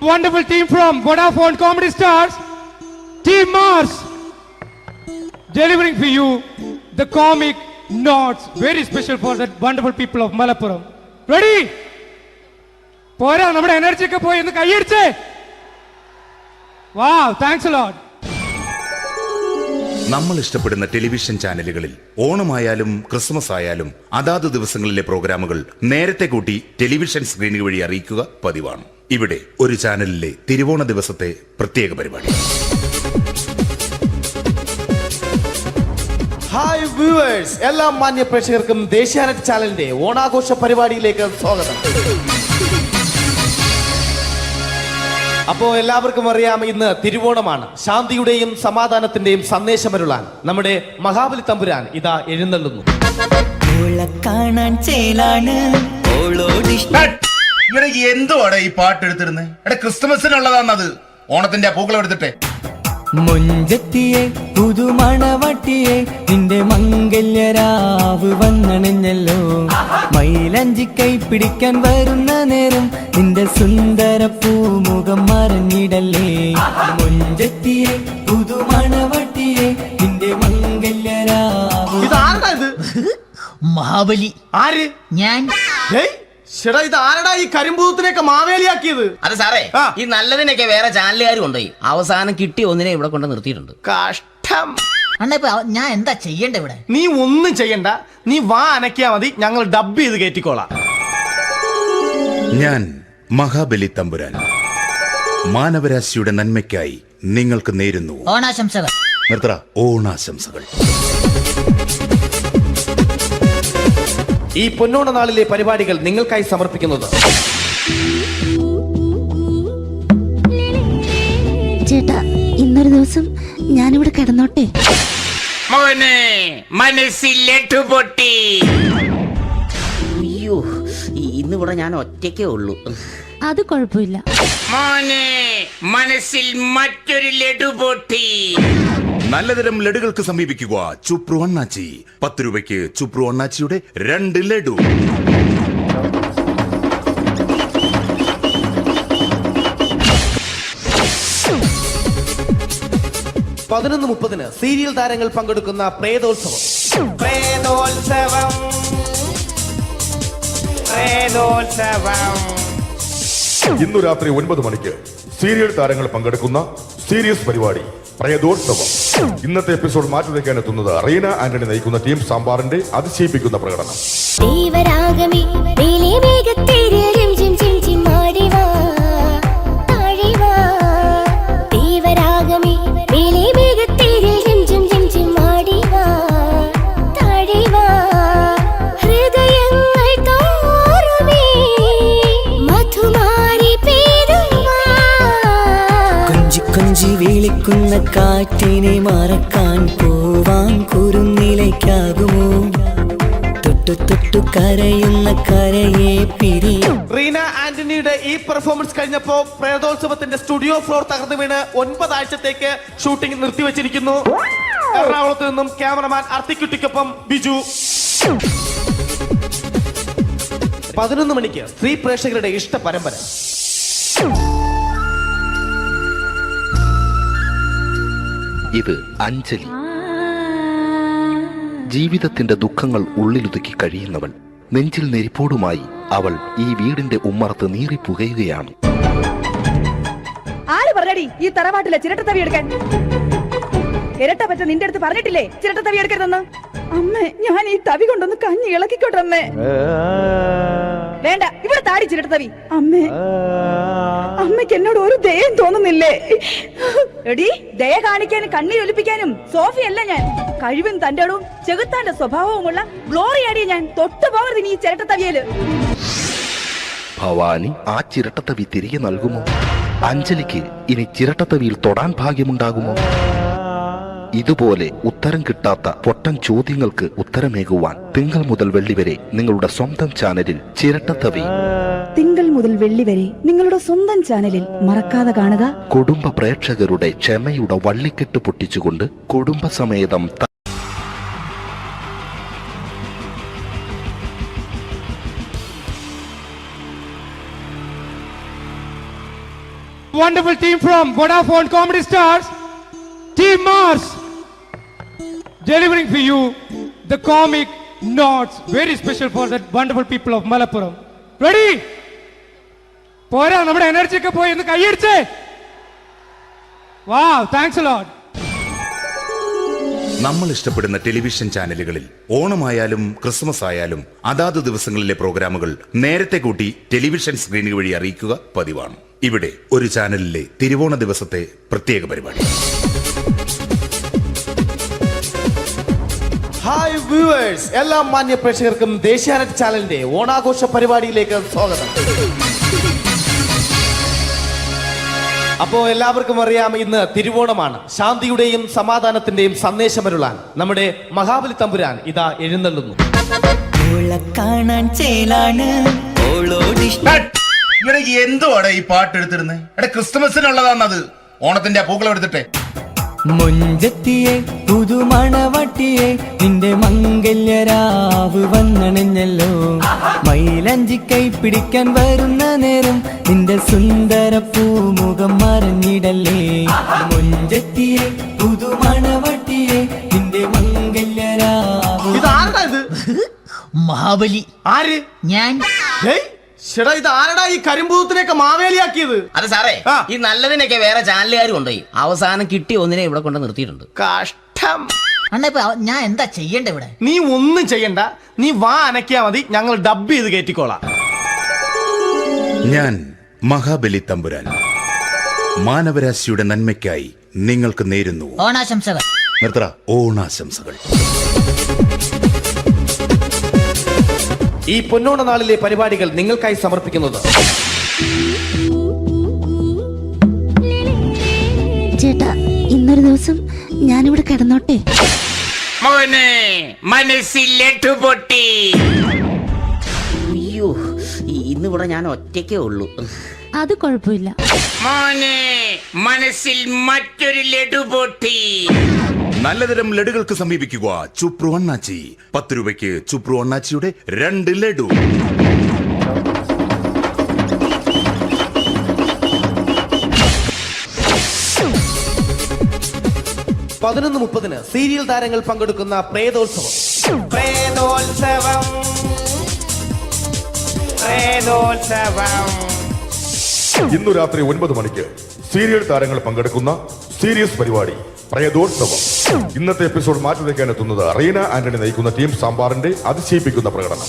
Wonderful team from Vodafone Comedy Stars, Team Mars, delivering for you the comic notes, very special for the wonderful people of Malappuram. Ready? പോരാ, നമ്മുടെ എനർജി ഒക്കെ പോയി, ഒന്ന് കൈയടിച്ചേ. Wow, thanks a lot. നമ്മൾ ഇഷ്ടപ്പെടുന്ന ടെലിവിഷൻ ചാനലുകളിൽ ഓണമായാലും ക്രിസ്മസ് ആയാലും അതാത് ദിവസങ്ങളിലെ പ്രോഗ്രാമുകൾ നേരത്തെ കൂട്ടി ടെലിവിഷൻ സ്ക്രീനുകൾ വഴി അറിയിക്കുക പതിവാണ്. ഇവിടെ ഒരു ചാനലിലെ തിരുവോണ ദിവസത്തെ പ്രത്യേക പരിപാടി. ഹായ് വ്യൂവേഴ്സ്, എല്ലാ മാന്യ പ്രേക്ഷകർക്കും ദേശീയാനെറ്റ് ചാനലിന്റെ ഓണാഘോഷ പരിപാടിയിലേക്ക് സ്വാഗതം. അപ്പോ എല്ലാവർക്കും അറിയാം, ഇന്ന് തിരുവോണമാണ്. ശാന്തിയുടെയും സമാധാനത്തിന്റെയും സന്ദേശമരുളാൻ നമ്മുടെ മഹാബലി തമ്പുരാൻ ഇതാ എഴുന്നള്ളുന്നു. ഓളെ കാണാൻ ചേലാണ് ഓളോടിഷ്ടം. എന്തുവാടാ ഈ പാട്ട് എടുത്തിരുന്നത്? എടാ ക്രിസ്മസിനുള്ളതാണത്. ഓണത്തിന്റെ പൂക്കളം എടുത്തിട്ടെ. മുഞ്ചത്തിയെ പുതുമണവട്ടിയെ നിന്റെ മംഗല്യരാവ് വന്നണഞ്ഞല്ലോ. മൈലഞ്ചി കൈ പിടിക്കാൻ വരുന്ന നേരം നിന്റെ സുന്ദര പൂമുഖം മറഞ്ഞിടല്ലേ. മുഞ്ചത്തിയെ പുതുമണവട്ടിയെ നിന്റെ മംഗല്യരാവ്. മഹാബലി ആര്? ഞാൻ. ചേട്ടാ ഇത് ആരടാ ഈ കരിമ്പൂത്തിനെയൊക്കെ മാവേലിയാക്കിയത്? അത് സാറേ, ഈ നല്ലതിനൊക്കെ വേറെ ചാനലുകാർ കൊണ്ടുപോയി അവസാനം കിട്ടിയ ഒന്നിനെ ഇവിടെ കൊണ്ട് നിർത്തിയിട്ടുണ്ട്. കഷ്ടം. ഞാൻ എന്താ ചെയ്യണ്ട ഇവിടെ? നീ ഒന്നും ചെയ്യണ്ട, നീ വാ അനക്കിയാ മതി, ഞങ്ങൾ ഡബ് ചെയ്ത് കയറ്റിക്കോളാം. ഞാൻ മഹാബലി തമ്പുരാൻ മാനവരാശിയുടെ നന്മയ്ക്കായി നിങ്ങൾക്ക് നേരുന്നു ഓണാശംസകൾ. നിർത്തറ. ഓണാശംസകൾ. ഈ പൊന്നോണ നാളിലെ പരിപാടികൾ നിങ്ങൾക്കായി സമർപ്പിക്കുന്നത് ചേട്ടാ, ഇന്നൊരു ദിവസം ഞാനിവിടെ കിടന്നോട്ടെ? മോനെ മനസ്സിലെട്ടു പൊട്ടി. അയ്യോ, ഇന്നിവിടെ ഞാൻ ഒറ്റയ്ക്കേ ഉള്ളൂ. അത് കുഴപ്പമില്ല. മോനെ മനസ്സിൽ മറ്റൊരു ലഡു പൊട്ടി. നല്ലതരം ലഡുകൾക്ക് സമീപിക്കുക ചുപ്രു അണ്ണാച്ചി. 10 രൂപയ്ക്ക് ചുപ്രു അണ്ണാച്ചിയുടെ 2 ലഡു. പതിനൊന്ന് 30 സീരിയൽ താരങ്ങൾ പങ്കെടുക്കുന്ന പ്രേതോത്സവം. ഇന്നു രാത്രി 9 മണിക്ക് സീരിയൽ താരങ്ങൾ പങ്കെടുക്കുന്ന സീരിയസ് പരിപാടി പ്രേതോത്സവം. ഇന്നത്തെ എപ്പിസോഡ് മാറ്റിവെക്കാൻ എത്തുന്നത് റീന ആന്റണി നയിക്കുന്ന ടീം സാമ്പാറിന്റെ അതിശയിപ്പിക്കുന്ന പ്രകടനം. കൊഞ്ചി വിളിക്കുന്ന കാറ്റിനെ മറക്കാൻ പോവാൻ കുറുനിലയ്ക്കാകുമോ? തൊട്ടു തൊട്ടു കരയുന്ന കരയെ പിരിയും. റീന ആന്റണിയുടെ ഈ പെർഫോമൻസ് കഴിഞ്ഞപ്പോ പ്രേതോത്സവത്തിന്റെ സ്റ്റുഡിയോ ഫ്ലോർ തകർന്നു വീണ് 9 ആഴ്ചത്തേക്ക് ഷൂട്ടിംഗ് നിർത്തിവെച്ചിരിക്കുന്നു. എറണാകുളത്ത് നിന്നും ക്യാമറമാൻ അർത്തിക്കുട്ടിക്കൊപ്പം ബിജു. 11 മണിക്ക് സ്ത്രീ പ്രേക്ഷകരുടെ ഇഷ്ട പരമ്പര. ഇത് അഞ്ജലി. ജീവിതത്തിന്റെ ദുഃഖങ്ങൾ ഉള്ളിലൊതുക്കി കഴിയുന്നവൾ. നെഞ്ചിൽ നെരിപ്പോടുമായി അവൾ ഈ വീടിന്റെ ഉമ്മറത്ത് നീറി പുകയുകയാണ്. ആര് പറഞ്ഞടി ഈ തറവാട്ടിലെ ചിരട്ടത്തവി എടുക്കാൻ? ഇരട്ട പറ്റ നിന്റെ അടുത്ത് പറഞ്ഞിട്ടില്ലേ ചിരട്ടത്തവി എടുക്കരുതെന്ന്? അമ്മേ, ഞാൻ ഈ തവി കൊണ്ടൊന്ന് കഞ്ഞി ഇളക്കിക്കോട്ടെ അമ്മേ. വേണ്ട, ഇവിടെ താടി ചിരട്ടത്തവി. അമ്മേ, അമ്മയ്ക്ക് എന്നോട് ഒരു ദയം തോന്നുന്നില്ലേ? എടി, ദയ കാണിക്കാനും കണ്ണീരൊലിപ്പിക്കാനും സോഫിയല്ല ഞാൻ. കഴിവും തന്റെടും ചെകുത്താന്റെ സ്വഭാവവുമുള്ള ഗ്ലോറി ആടിയ ഞാൻ. തൊട്ടു പോകരുത് ഇനി ഈ ചിരട്ടത്തവിയല്. ഭവാനി ആ ചിരട്ടത്തവി തിരികെ നൽകുമോ? അഞ്ജലിക്ക് ഇനി ചിരട്ടത്തവിയിൽ തൊടാൻ ഭാഗ്യമുണ്ടാകുമോ? ഇതുപോലെ ഉത്തരം കിട്ടാത്ത പൊട്ടൻ ചോദ്യങ്ങൾക്ക് ഉത്തരമേകുവാൻ തിങ്കൾ മുതൽ വെള്ളി വരെ നിങ്ങളുടെ സ്വന്തം ചാനലിൽ ചിരട്ടത്തവി. തിങ്കൾ മുതൽ വെള്ളി വരെ നിങ്ങളുടെ സ്വന്തം ചാനലിൽ മറക്കാതെ കാണുക. കുടുംബ പ്രേക്ഷകരുടെ ക്ഷമയുടെ വള്ളിക്കെട്ട് പൊട്ടിച്ചുകൊണ്ട് കുടുംബസമേതം Wonderful team from Vodafone Comedy Stars, Team Mars, delivering for you the comic notes, very special for the wonderful people of Malappuram. Ready? പോരാ, നമ്മുടെ എനർജി ഒക്കെ പോയി ഒന്ന് കൈയടിച്ചേ. Wow, thanks a lot. നമ്മൾ ഇഷ്ടപ്പെടുന്ന ടെലിവിഷൻ ചാനലുകളിൽ ഓണമായാലും ക്രിസ്മസ് ആയാലും അതാത് ദിവസങ്ങളിലെ പ്രോഗ്രാമുകൾ നേരത്തെ കൂട്ടി ടെലിവിഷൻ സ്ക്രീനുകൾ വഴി അറിയിക്കുക പതിവാണ്. ഇവിടെ ഒരു ചാനലിലെ തിരുവോണ ദിവസത്തെ പ്രത്യേക പരിപാടി. ഹായ് വ്യൂവേഴ്സ്, എല്ലാ മാന്യ പ്രേക്ഷകർക്കും ദേശീയാനെറ്റ് ചാനലിന്റെ ഓണാഘോഷ പരിപാടിയിലേക്ക് സ്വാഗതം. അപ്പോ എല്ലാവർക്കും അറിയാം, ഇന്ന് തിരുവോണമാണ്. ശാന്തിയുടെയും സമാധാനത്തിന്റെയും സന്ദേശമരുളാൻ നമ്മുടെ മഹാബലി തമ്പുരാൻ ഇതാ എഴുന്നള്ളുന്നു. ഓളെ കാണാൻ ചേലാണ് ഓളോടിഷ്ടം. ഇവിടെ എന്തുവാടെ ഈ പാട്ട് എടുത്തിരുന്നത്? എടാ ക്രിസ്തുമസിനുള്ളതാണത്. ഓണത്തിന്റെ പൂക്കളം എടുത്തിട്ടെ. മുഞ്ചത്തിയെ പുതുമണവട്ടിയെ നിന്റെ മംഗല്യരാവ് വന്നണഞ്ഞല്ലോ. മൈലഞ്ചി കൈ പിടിക്കാൻ വരുന്ന നേരം നിന്റെ സുന്ദര പൂമുഖം മറഞ്ഞിടല്ലേ. മുഞ്ചത്തിയെ പുതുമണവട്ടിയെ നിന്റെ മംഗല്യരാവ്. മഹാബലി ആര്? ഞാൻ. ചേട്ടാ ഇത് ആരടാ ഈ കരിമ്പൂത്തിനെയൊക്കെ മാവേലിയാക്കിയത്? അത് സാറേ, ഈ നല്ലതിനൊക്കെ വേറെ ചാനലുകാർ കൊണ്ടുപോയി അവസാനം കിട്ടി ഒന്നിനെ ഇവിടെ കൊണ്ട് നിർത്തിയിട്ടുണ്ട്. കഷ്ടം. ഞാൻ എന്താ ചെയ്യണ്ട ഇവിടെ? നീ ഒന്നും ചെയ്യണ്ട, നീ വാ അനക്കിയാ മതി, ഞങ്ങൾ ഡബ് ചെയ്ത് കയറ്റിക്കോളാം. ഞാൻ മഹാബലി തമ്പുരാൻ മാനവരാശിയുടെ നന്മയ്ക്കായി നിങ്ങൾക്ക് നേരുന്നു ഓണാശംസകൾ. നിർത്തറ ഓണാശംസകൾ. ഈ പൊന്നോണ നാളിലെ പരിപാടികൾ നിങ്ങൾക്കായി സമർപ്പിക്കുന്നത് ചേട്ടാ ഇന്നൊരു ദിവസം ഞാനിവിടെ കിടന്നോട്ടെ? മോനെ മനസ്സിലെട്ടു പൊട്ടി. അയ്യോ, ഇന്നിവിടെ ഞാൻ ഒറ്റയ്ക്കേ ഉള്ളൂ. അത് കുഴപ്പമില്ല. മോനെ മനസ്സിൽ മറ്റൊരു ലഡു പൊട്ടി. നല്ലതരം ലഡുകൾക്ക് സമീപിക്കുക ചുപ്രു അണ്ണാച്ചി. 10 രൂപയ്ക്ക് ചുപ്രു അണ്ണാച്ചിയുടെ 2 ലഡു. പതിനൊന്ന് 30 സീരിയൽ താരങ്ങൾ പങ്കെടുക്കുന്ന പ്രേതോത്സവം. ഇന്നു രാത്രി 9 മണിക്ക് സീരിയൽ താരങ്ങൾ പങ്കെടുക്കുന്ന സീരിയസ് പരിപാടി പ്രേതോത്സവം. ഇന്നത്തെ എപ്പിസോഡ് മാറ്റിവെക്കാൻ എത്തുന്നത് റീന ആന്റണി നയിക്കുന്ന ടീം സാമ്പാറിന്റെ അതിശയിപ്പിക്കുന്ന പ്രകടനം.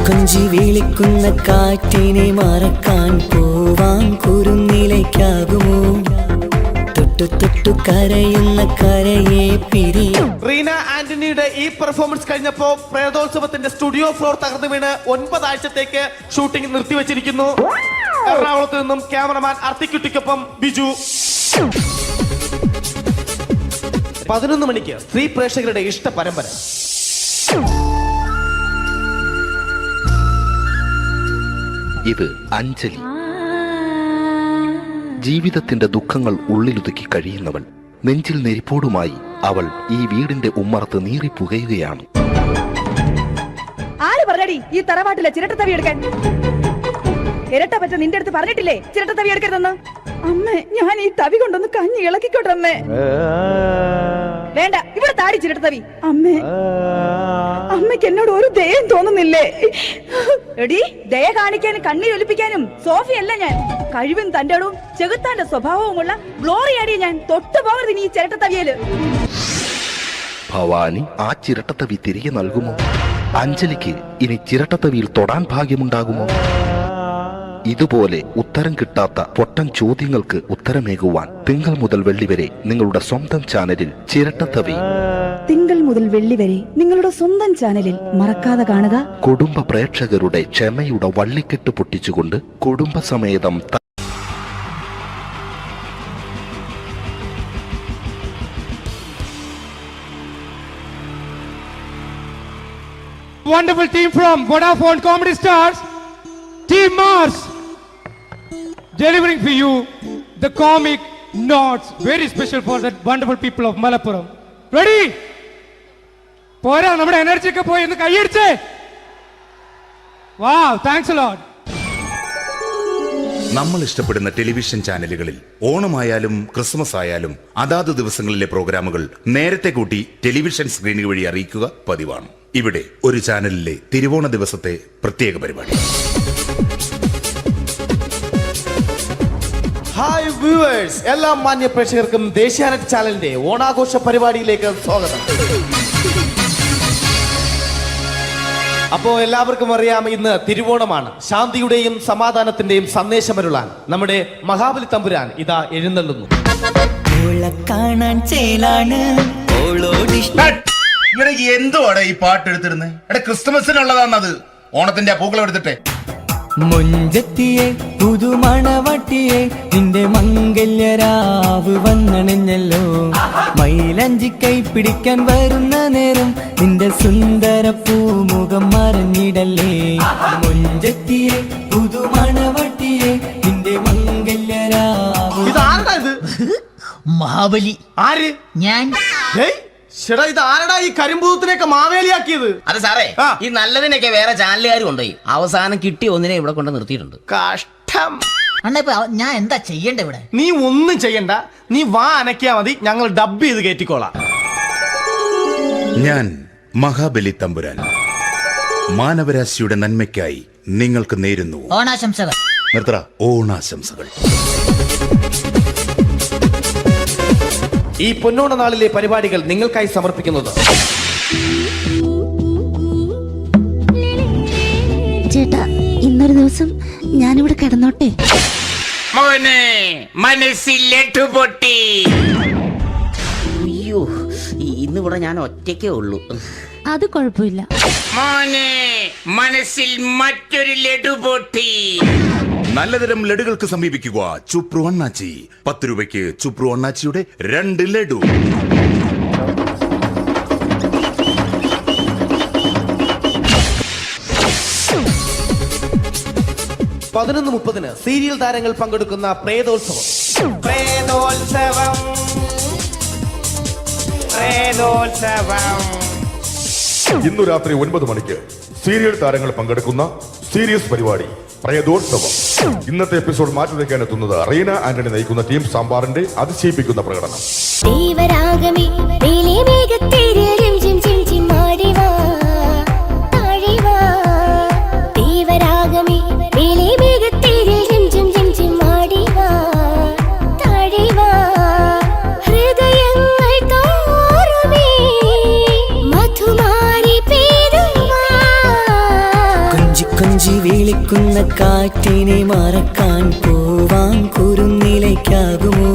കൊഞ്ചി വിളിക്കുന്ന കാറ്റിനെ മറക്കാൻ പോവാൻ കുറുനിലയ്ക്കാകുമോ? തൊട്ടു തൊട്ടു കരയുന്ന കരയെ പിരിയും. റീന ആന്റണിയുടെ ഈ പെർഫോമൻസ് കഴിഞ്ഞപ്പോ പ്രേതോത്സവത്തിന്റെ സ്റ്റുഡിയോ ഫ്ലോർ തകർന്നു വീണ് 9 ആഴ്ചത്തേക്ക് ഷൂട്ടിംഗ് നിർത്തിവെച്ചിരിക്കുന്നു. എറണാകുളത്ത് നിന്നും ക്യാമറമാൻ അർത്തിക്കുട്ടിക്കൊപ്പം ബിജു. 11 മണിക്ക് സ്ത്രീ പ്രേക്ഷകരുടെ ഇഷ്ട പരമ്പര. ഇത് അഞ്ജലി. ജീവിതത്തിന്റെ ദുഃഖങ്ങൾ ഉള്ളിലൊതുക്കി കഴിയുന്നവൾ. നെഞ്ചിൽ നെരിപ്പോടുമായി അവൾ ഈ വീടിന്റെ ഉമ്മറത്ത് നീറിപ്പുകയുകയാണ്. ആര് പറഞ്ഞടി ഈ തറവാട്ടിലെ ചിരട്ടത്തവി എടുക്കാൻ? ഇരട്ട പറ്റ നിന്റെ അടുത്ത് പറഞ്ഞിട്ടില്ലേ ചിരട്ടത്തവി എടുക്കരുതെന്ന്? അമ്മേ, ഞാൻ ഈ തവി കൊണ്ടൊന്ന് കഞ്ഞി ഇളക്കിക്കോട്ടെ അമ്മേ. വേണ്ട, ഇവിടെ താടി ചിരട്ടത്തവി. അമ്മേ, അമ്മയ്ക്ക് എന്നോട് ഒരു ദയം തോന്നുന്നില്ലേ? എടി, ദയ കാണിക്കാനും കണ്ണീരൊലിപ്പിക്കാനും സോഫിയല്ല ഞാൻ. കഴിവും തന്റെ ഇടവും ചെകുത്താന്റെ സ്വഭാവവുമുള്ള ഗ്ലോറിയാടി ഞാൻ. തൊട്ടുപോകരുത് നീ ചിരട്ടത്തവിയല്. ഭവാനി ആ ചിരട്ടത്തവി തിരികെ നൽകുമോ? അഞ്ജലിക്ക് ഇനി ചിരട്ടത്തവിയിൽ തൊടാൻ ഭാഗ്യമുണ്ടാകുമോ? ഇതുപോലെ ഉത്തരം കിട്ടാത്ത പൊട്ടൻ ചോദ്യങ്ങൾക്ക് ഉത്തരമേകുവാൻ തിങ്കൾ മുതൽ വെള്ളി വരെ നിങ്ങളുടെ സ്വന്തം ചാനലിൽ ചിരട്ടത്തവി. തിങ്കൾ മുതൽ വെള്ളി വരെ നിങ്ങളുടെ സ്വന്തം ചാനലിൽ മറക്കാതെ കാണുക. കുടുംബ പ്രേക്ഷകരുടെ ക്ഷമയുടെ വള്ളിക്കെട്ട് പൊട്ടിച്ചുകൊണ്ട് കുടുംബസമേതം Wonderful team from Vodafone Comedy Stars, Team Mars, delivering for you the comic notes, very special for the wonderful people of Malappuram. Ready? പോരാ, നമ്മുടെ എനർജി ഒക്കെ പോയി ഒന്ന് കൈയടിച്ചേ. Wow, thanks a lot. നമ്മൾ ഇഷ്ടപ്പെടുന്ന ടെലിവിഷൻ ചാനലുകളിൽ ഓണമായാലും ക്രിസ്മസ് ആയാലും അതാത് ദിവസങ്ങളിലെ പ്രോഗ്രാമുകൾ നേരത്തെ കൂട്ടി ടെലിവിഷൻ സ്ക്രീനുകൾ വഴി അറിയിക്കുക പതിവാണ്. ഇവിടെ ഒരു ചാനലിലെ തിരുവോണ ദിവസത്തെ പ്രത്യേക പരിപാടി. ഹായ് വ്യൂവേഴ്സ്, എല്ലാ മാന്യ പ്രേക്ഷകർക്കും ദേശീയാനെറ്റ് ചാനലിന്റെ ഓണാഘോഷ പരിപാടിയിലേക്ക് സ്വാഗതം. അപ്പോ എല്ലാവർക്കും അറിയാം, ഇന്ന് തിരുവോണമാണ്. ശാന്തിയുടെയും സമാധാനത്തിന്റെയും സന്ദേശമരുളാൻ നമ്മുടെ മഹാബലി തമ്പുരാൻ ഇതാ എഴുന്നള്ളുന്നു. ഓളെ കാണാൻ ചേലാണ് ഓളോടിഷ്ടം. ഇവിടെ എന്തുവാടെ ഈ പാട്ട് എടുത്തിരുന്നത്? എടാ ക്രിസ്തുമസിനുള്ളതാണത്. ഓണത്തിന്റെ പൂക്കളം എടുത്തിട്ടെ. മുഞ്ചത്തിയെ പുതുമണവട്ടിയെ നിന്റെ മംഗല്യരാവ് വന്നണിഞ്ഞല്ലോ. മൈലഞ്ചി കൈ പിടിക്കാൻ വരുന്ന നേരം നിന്റെ സുന്ദര പൂമുഖം മറിഞ്ഞിടല്ലേ. മുഞ്ചത്തിയെ പുതുമണവട്ടിയെ നിന്റെ മംഗല്യരാവ്. ഇതാരടാ ഇത്? മഹാബലി. ആര്? ഞാൻ. ചേട്ടാ ഇത് ആരടാ ഈ കരിമ്പൂത്തിനെയൊക്കെ മാവേലിയാക്കിയത്? അത് സാറേ, ഈ നല്ലതിനൊക്കെ വേറെ ചാനലുകാർ കൊണ്ടുപോയി അവസാനം കിട്ടി ഒന്നിനെ ഇവിടെ കൊണ്ട് നിർത്തിയിട്ടുണ്ട്. കഷ്ടം. അണ്ണ ഇപ്പൊ ഞാൻ എന്താ ചെയ്യണ്ട ഇവിടെ? നീ ഒന്നും ചെയ്യണ്ട, നീ വാ അനക്കിയാ മതി, ഞങ്ങൾ ഡബ് ചെയ്ത് കയറ്റിക്കോളാം. ഞാൻ മഹാബലി തമ്പുരാൻ മാനവരാശിയുടെ നന്മയ്ക്കായി നിങ്ങൾക്ക് നേരുന്നു ഓണാശംസകൾ. നിർത്തറ ഓണാശംസകൾ. ഈ പൊന്നോണ നാളിലെ പരിപാടികൾ നിങ്ങൾക്കായി സമർപ്പിക്കുന്നത് ചേട്ടാ, ഇന്നൊരു ദിവസം ഞാനിവിടെ കിടന്നോട്ടെ? മോനെ മനസ്സിലെട്ടു പൊട്ടി. അയ്യോ, ഇന്നിവിടെ ഞാൻ ഒറ്റയ്ക്കേ ഉള്ളൂ. അത് കുഴപ്പമില്ല. മോനെ മനസ്സിൽ മറ്റൊരു ലഡു പൊട്ടി. നല്ലതരം ലഡുകൾക്ക് സമീപിക്കുക ചുപ്രു അണ്ണാച്ചി. 10 രൂപയ്ക്ക് ചുപ്രു അണ്ണാച്ചിയുടെ 2 ലഡു. (11:30) സീരിയൽ താരങ്ങൾ പങ്കെടുക്കുന്ന പ്രേതോത്സവം. പ്രേതോത്സവം, പ്രേതോത്സവം. ഇന്നു രാത്രി 9 മണിക്ക് സീരിയൽ താരങ്ങൾ പങ്കെടുക്കുന്ന സീരിയസ് പരിപാടി പ്രേതോത്സവം. ഇന്നത്തെ എപ്പിസോഡ് മാറ്റി വയ്ക്കാൻ എത്തുന്നത് റീന ആന്റണി നയിക്കുന്ന ടീം സാമ്പാറിന്റെ അതിശയിപ്പിക്കുന്ന പ്രകടനം. കൊഞ്ചി വിളിക്കുന്ന കാറ്റിനെ മറക്കാൻ പോവാൻ കുറുനിലയ്ക്കാകുമോ?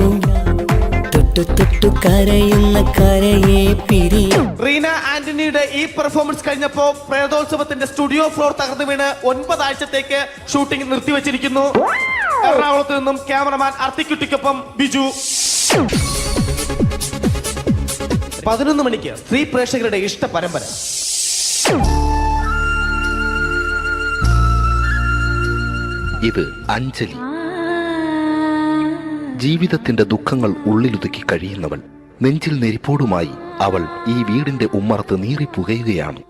തൊട്ടു തൊട്ടു കരയുന്ന കരയെ പിരിയും. റീന ആന്റണിയുടെ ഈ പെർഫോമൻസ് കഴിഞ്ഞപ്പോ പ്രേതോത്സവത്തിന്റെ സ്റ്റുഡിയോ ഫ്ലോർ തകർന്നു വീണ് 9 ആഴ്ചത്തേക്ക് ഷൂട്ടിംഗ് നിർത്തിവെച്ചിരിക്കുന്നു. എറണാകുളത്ത് നിന്നും ക്യാമറമാൻ അർത്തിക്കുട്ടിക്കൊപ്പം ബിജു. 11 മണിക്ക് സ്ത്രീ പ്രേക്ഷകരുടെ ഇഷ്ട പരമ്പര. ഇത് അഞ്ജലി. ജീവിതത്തിന്റെ ദുഃഖങ്ങൾ ഉള്ളിലുതുക്കി കഴിയുന്നവൾ. നെഞ്ചിൽ നെരിപ്പോടുമായി അവൾ ഈ വീടിന്റെ ഉമ്മറത്ത് നീറിപ്പുകയുകയാണ്.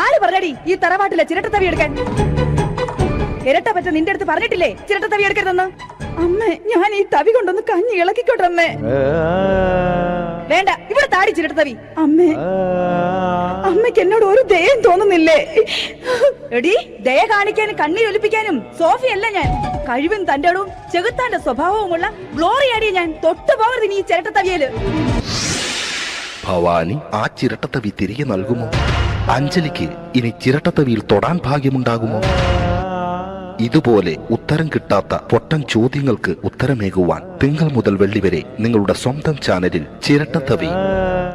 ആര് പറഞ്ഞടി ഈ തറവാട്ടിലെ ചിരട്ടത്തവി എടുക്കാൻ? ഇരട്ട പറ്റ നിന്റെ അടുത്ത് പറഞ്ഞിട്ടില്ലേ ചിരട്ടത്തവി എടുക്കരുതെന്ന്? അമ്മേ, ഞാൻ ഈ തവി കൊണ്ടൊന്ന് കഞ്ഞി ഇളക്കിക്കോട്ടെ അമ്മേ. വേണ്ട, ഇവിടെ താടി ചിരട്ടത്തവി. അമ്മേ, അമ്മയ്ക്ക് എന്നോട് ഒരു ദയം തോന്നുന്നില്ലേ? എടി, ദയ കാണിക്കാനും കണ്ണീരൊലിപ്പിക്കാനും സോഫിയല്ല ഞാൻ. കഴിവും തന്റെ അടവും ചെകുത്താന്റെ സ്വഭാവവുമുള്ള ഗ്ലോറിയാടിയ ഞാൻ. തൊട്ടുപോകരുത് നീ ഈ ചിരട്ടത്തവിയല്. ഭവാനി ആ ചിരട്ടത്തവി തിരികെ നൽകുമോ? അഞ്ജലിക്ക് ഇനി ചിരട്ടത്തവിയിൽ തൊടാൻ ഭാഗ്യമുണ്ടാകുമോ? ഇതുപോലെ ഉത്തരം കിട്ടാത്ത പൊട്ടൻ ചോദ്യങ്ങൾക്ക് ഉത്തരമേകുവാൻ തിങ്കൾ മുതൽ വെള്ളി വരെ നിങ്ങളുടെ സ്വന്തം ചാനലിൽ ചിരട്ടത്തവി.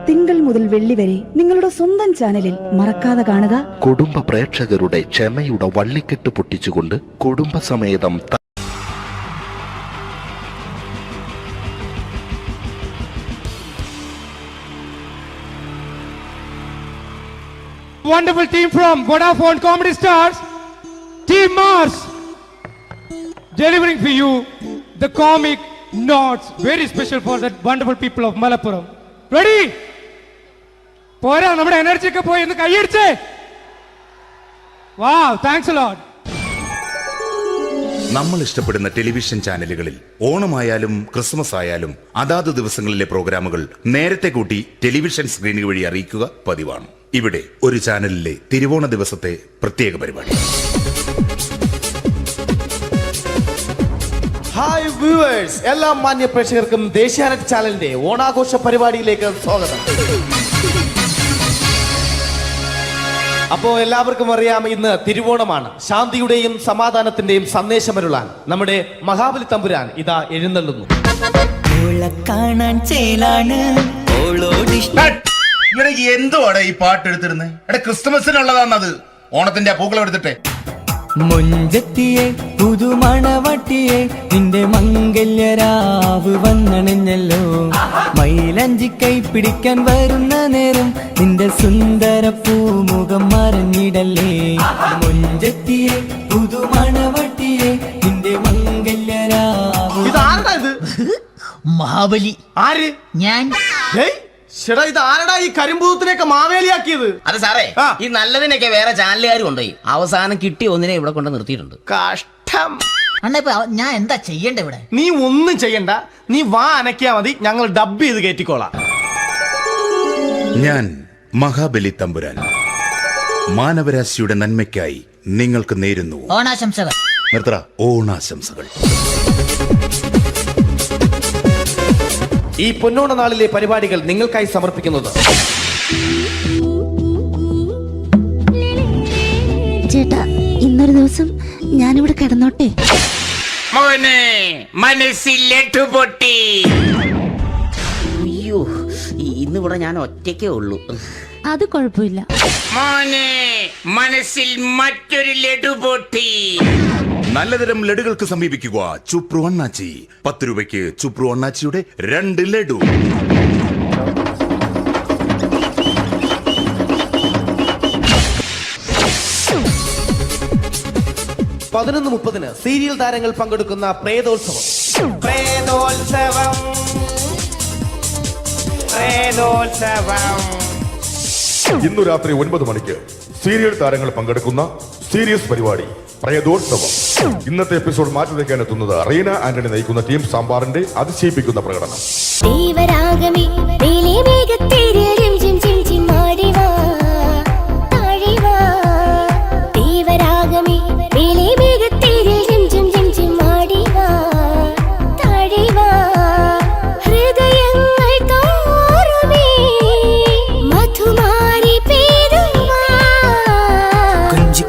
തിങ്കൾ മുതൽ വെള്ളി വരെ നിങ്ങളുടെ സ്വന്തം ചാനലിൽ മറക്കാതെ കാണുക. കുടുംബ പ്രേക്ഷകരുടെ ക്ഷമയുടെ വള്ളിക്കെട്ട് പൊട്ടിച്ചുകൊണ്ട് കുടുംബസമേതം Wonderful team from Vodafone Comedy Stars, Team Mars, delivering for you the comic notes, very special for the wonderful people of Malappuram. Ready? പോരാ, നമ്മുടെ എനർജി ഒക്കെ പോയി ഒന്ന് കൈയടിച്ചേ. Wow, thanks a lot. നമ്മൾ ഇഷ്ടപ്പെടുന്ന ടെലിവിഷൻ ചാനലുകളിൽ ഓണമായാലും ക്രിസ്മസ് ആയാലും അതാത് ദിവസങ്ങളിലെ പ്രോഗ്രാമുകൾ നേരത്തെ കൂട്ടി ടെലിവിഷൻ സ്ക്രീനുകൾ വഴി അറിയിക്കുക പതിവാണ്. ഇവിടെ ഒരു ചാനലിലെ തിരുവോണ ദിവസത്തെ പ്രത്യേക പരിപാടി. ഹായ് വ്യൂവേഴ്സ്, എല്ലാ മാന്യ പ്രേക്ഷകർക്കും ദേശീയാനെറ്റ് ചാനലിന്റെ ഓണാഘോഷ പരിപാടിയിലേക്ക് സ്വാഗതം. അപ്പോ എല്ലാവർക്കും അറിയാം, ഇന്ന് തിരുവോണമാണ്. ശാന്തിയുടെയും സമാധാനത്തിന്റെയും സന്ദേശമരുളാൻ നമ്മുടെ മഹാബലി തമ്പുരാൻ ഇതാ എഴുന്നള്ളുന്നു. ഓളെ കാണാൻ ചേലാണ് ഓളോടിഷ്ടം. ഇവിടെ എന്തുവാടെ ഈ പാട്ട് എടുത്തിരുന്നത്? എടാ ക്രിസ്തുമസിനുള്ളതാണത്. ഓണത്തിന്റെ പൂക്കളം എടുത്തിട്ടെ. മുഞ്ചത്തിയെ പുതുമണവട്ടിയെ നിന്റെ മംഗല്യരാവ് വന്നണഞ്ഞല്ലോ. മൈലഞ്ചി കൈ പിടിക്കാൻ വരുന്ന നേരം നിന്റെ സുന്ദര പൂമുഖം മറഞ്ഞിടല്ലേ. മുഞ്ചത്തിയെ പുതുമണവട്ടിയെ നിന്റെ മംഗല്യരാവ്. ഇതാരടാ ഇത്? മഹാബലി. ആര്? ഞാൻ. ചേട്ടാ ഇത് ആരടാ ഈ കരിമ്പൂത്തിനെയൊക്കെ മാവേലിയാക്കിയത്? അത് സാറേ, ഈ നല്ലതിനൊക്കെ വേറെ ചാനലുകാർ കൊണ്ടുപോയി അവസാനം കിട്ടി ഒന്നിനെ ഇവിടെ കൊണ്ട് നിർത്തിയിട്ടുണ്ട്. കഷ്ടം. അണ്ണ ഇപ്പൊ ഞാൻ എന്താ ചെയ്യണ്ട ഇവിടെ? നീ ഒന്നും ചെയ്യണ്ട, നീ വാ അനക്കിയാ മതി, ഞങ്ങൾ ഡബ് ചെയ്ത് കയറ്റിക്കോളാം. ഞാൻ മഹാബലി തമ്പുരാൻ മാനവരാശിയുടെ നന്മയ്ക്കായി നിങ്ങൾക്ക് നേരുന്നു ഓണാശംസകൾ. നിർത്തറ. ഓണാശംസകൾ. ഈ പൊന്നോണ നാളിലെ പരിപാടികൾ നിങ്ങൾക്കായി സമർപ്പിക്കുന്നത് ചേട്ടാ ഇന്നൊരു ദിവസം ഞാനിവിടെ കിടന്നോട്ടെ. മോനെ മനസ്സിലെട്ടു പൊട്ടി. അയ്യോ, ഇന്നിവിടെ ഞാൻ ഒറ്റയ്ക്കേ ഉള്ളൂ. അത് കുഴപ്പമില്ല. മോനെ മനസ്സിൽ മറ്റൊരു ലഡു പൊട്ടി. നല്ലതരം ലഡുകൾക്ക് സമീപിക്കുക ചുപ്രു അണ്ണാച്ചി. 10 രൂപയ്ക്ക് ചുപ്രു അണ്ണാച്ചിയുടെ 2 ലഡു. പതിനൊന്ന് 30 സീരിയൽ താരങ്ങൾ പങ്കെടുക്കുന്ന പ്രേതോത്സവം. പ്രേതോത്സവം, പ്രേതോത്സവം. ഇന്നു രാത്രി 9 മണിക്ക് സീരിയൽ താരങ്ങൾ പങ്കെടുക്കുന്ന സീരിയസ് പരിപാടി പ്രേതോത്സവം. ഇന്നത്തെ എപ്പിസോഡ് മാറ്റിവെക്കാൻ എത്തുന്നത് റീന ആന്റണി നയിക്കുന്ന ടീം സാമ്പാറിന്റെ അതിശയിപ്പിക്കുന്ന പ്രകടനം.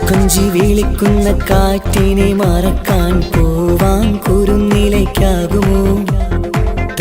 കൊഞ്ചി വിളിക്കുന്ന കാറ്റിനെ മറക്കാൻ പോവാൻ കുറുനിലയ്ക്കാകുമോ?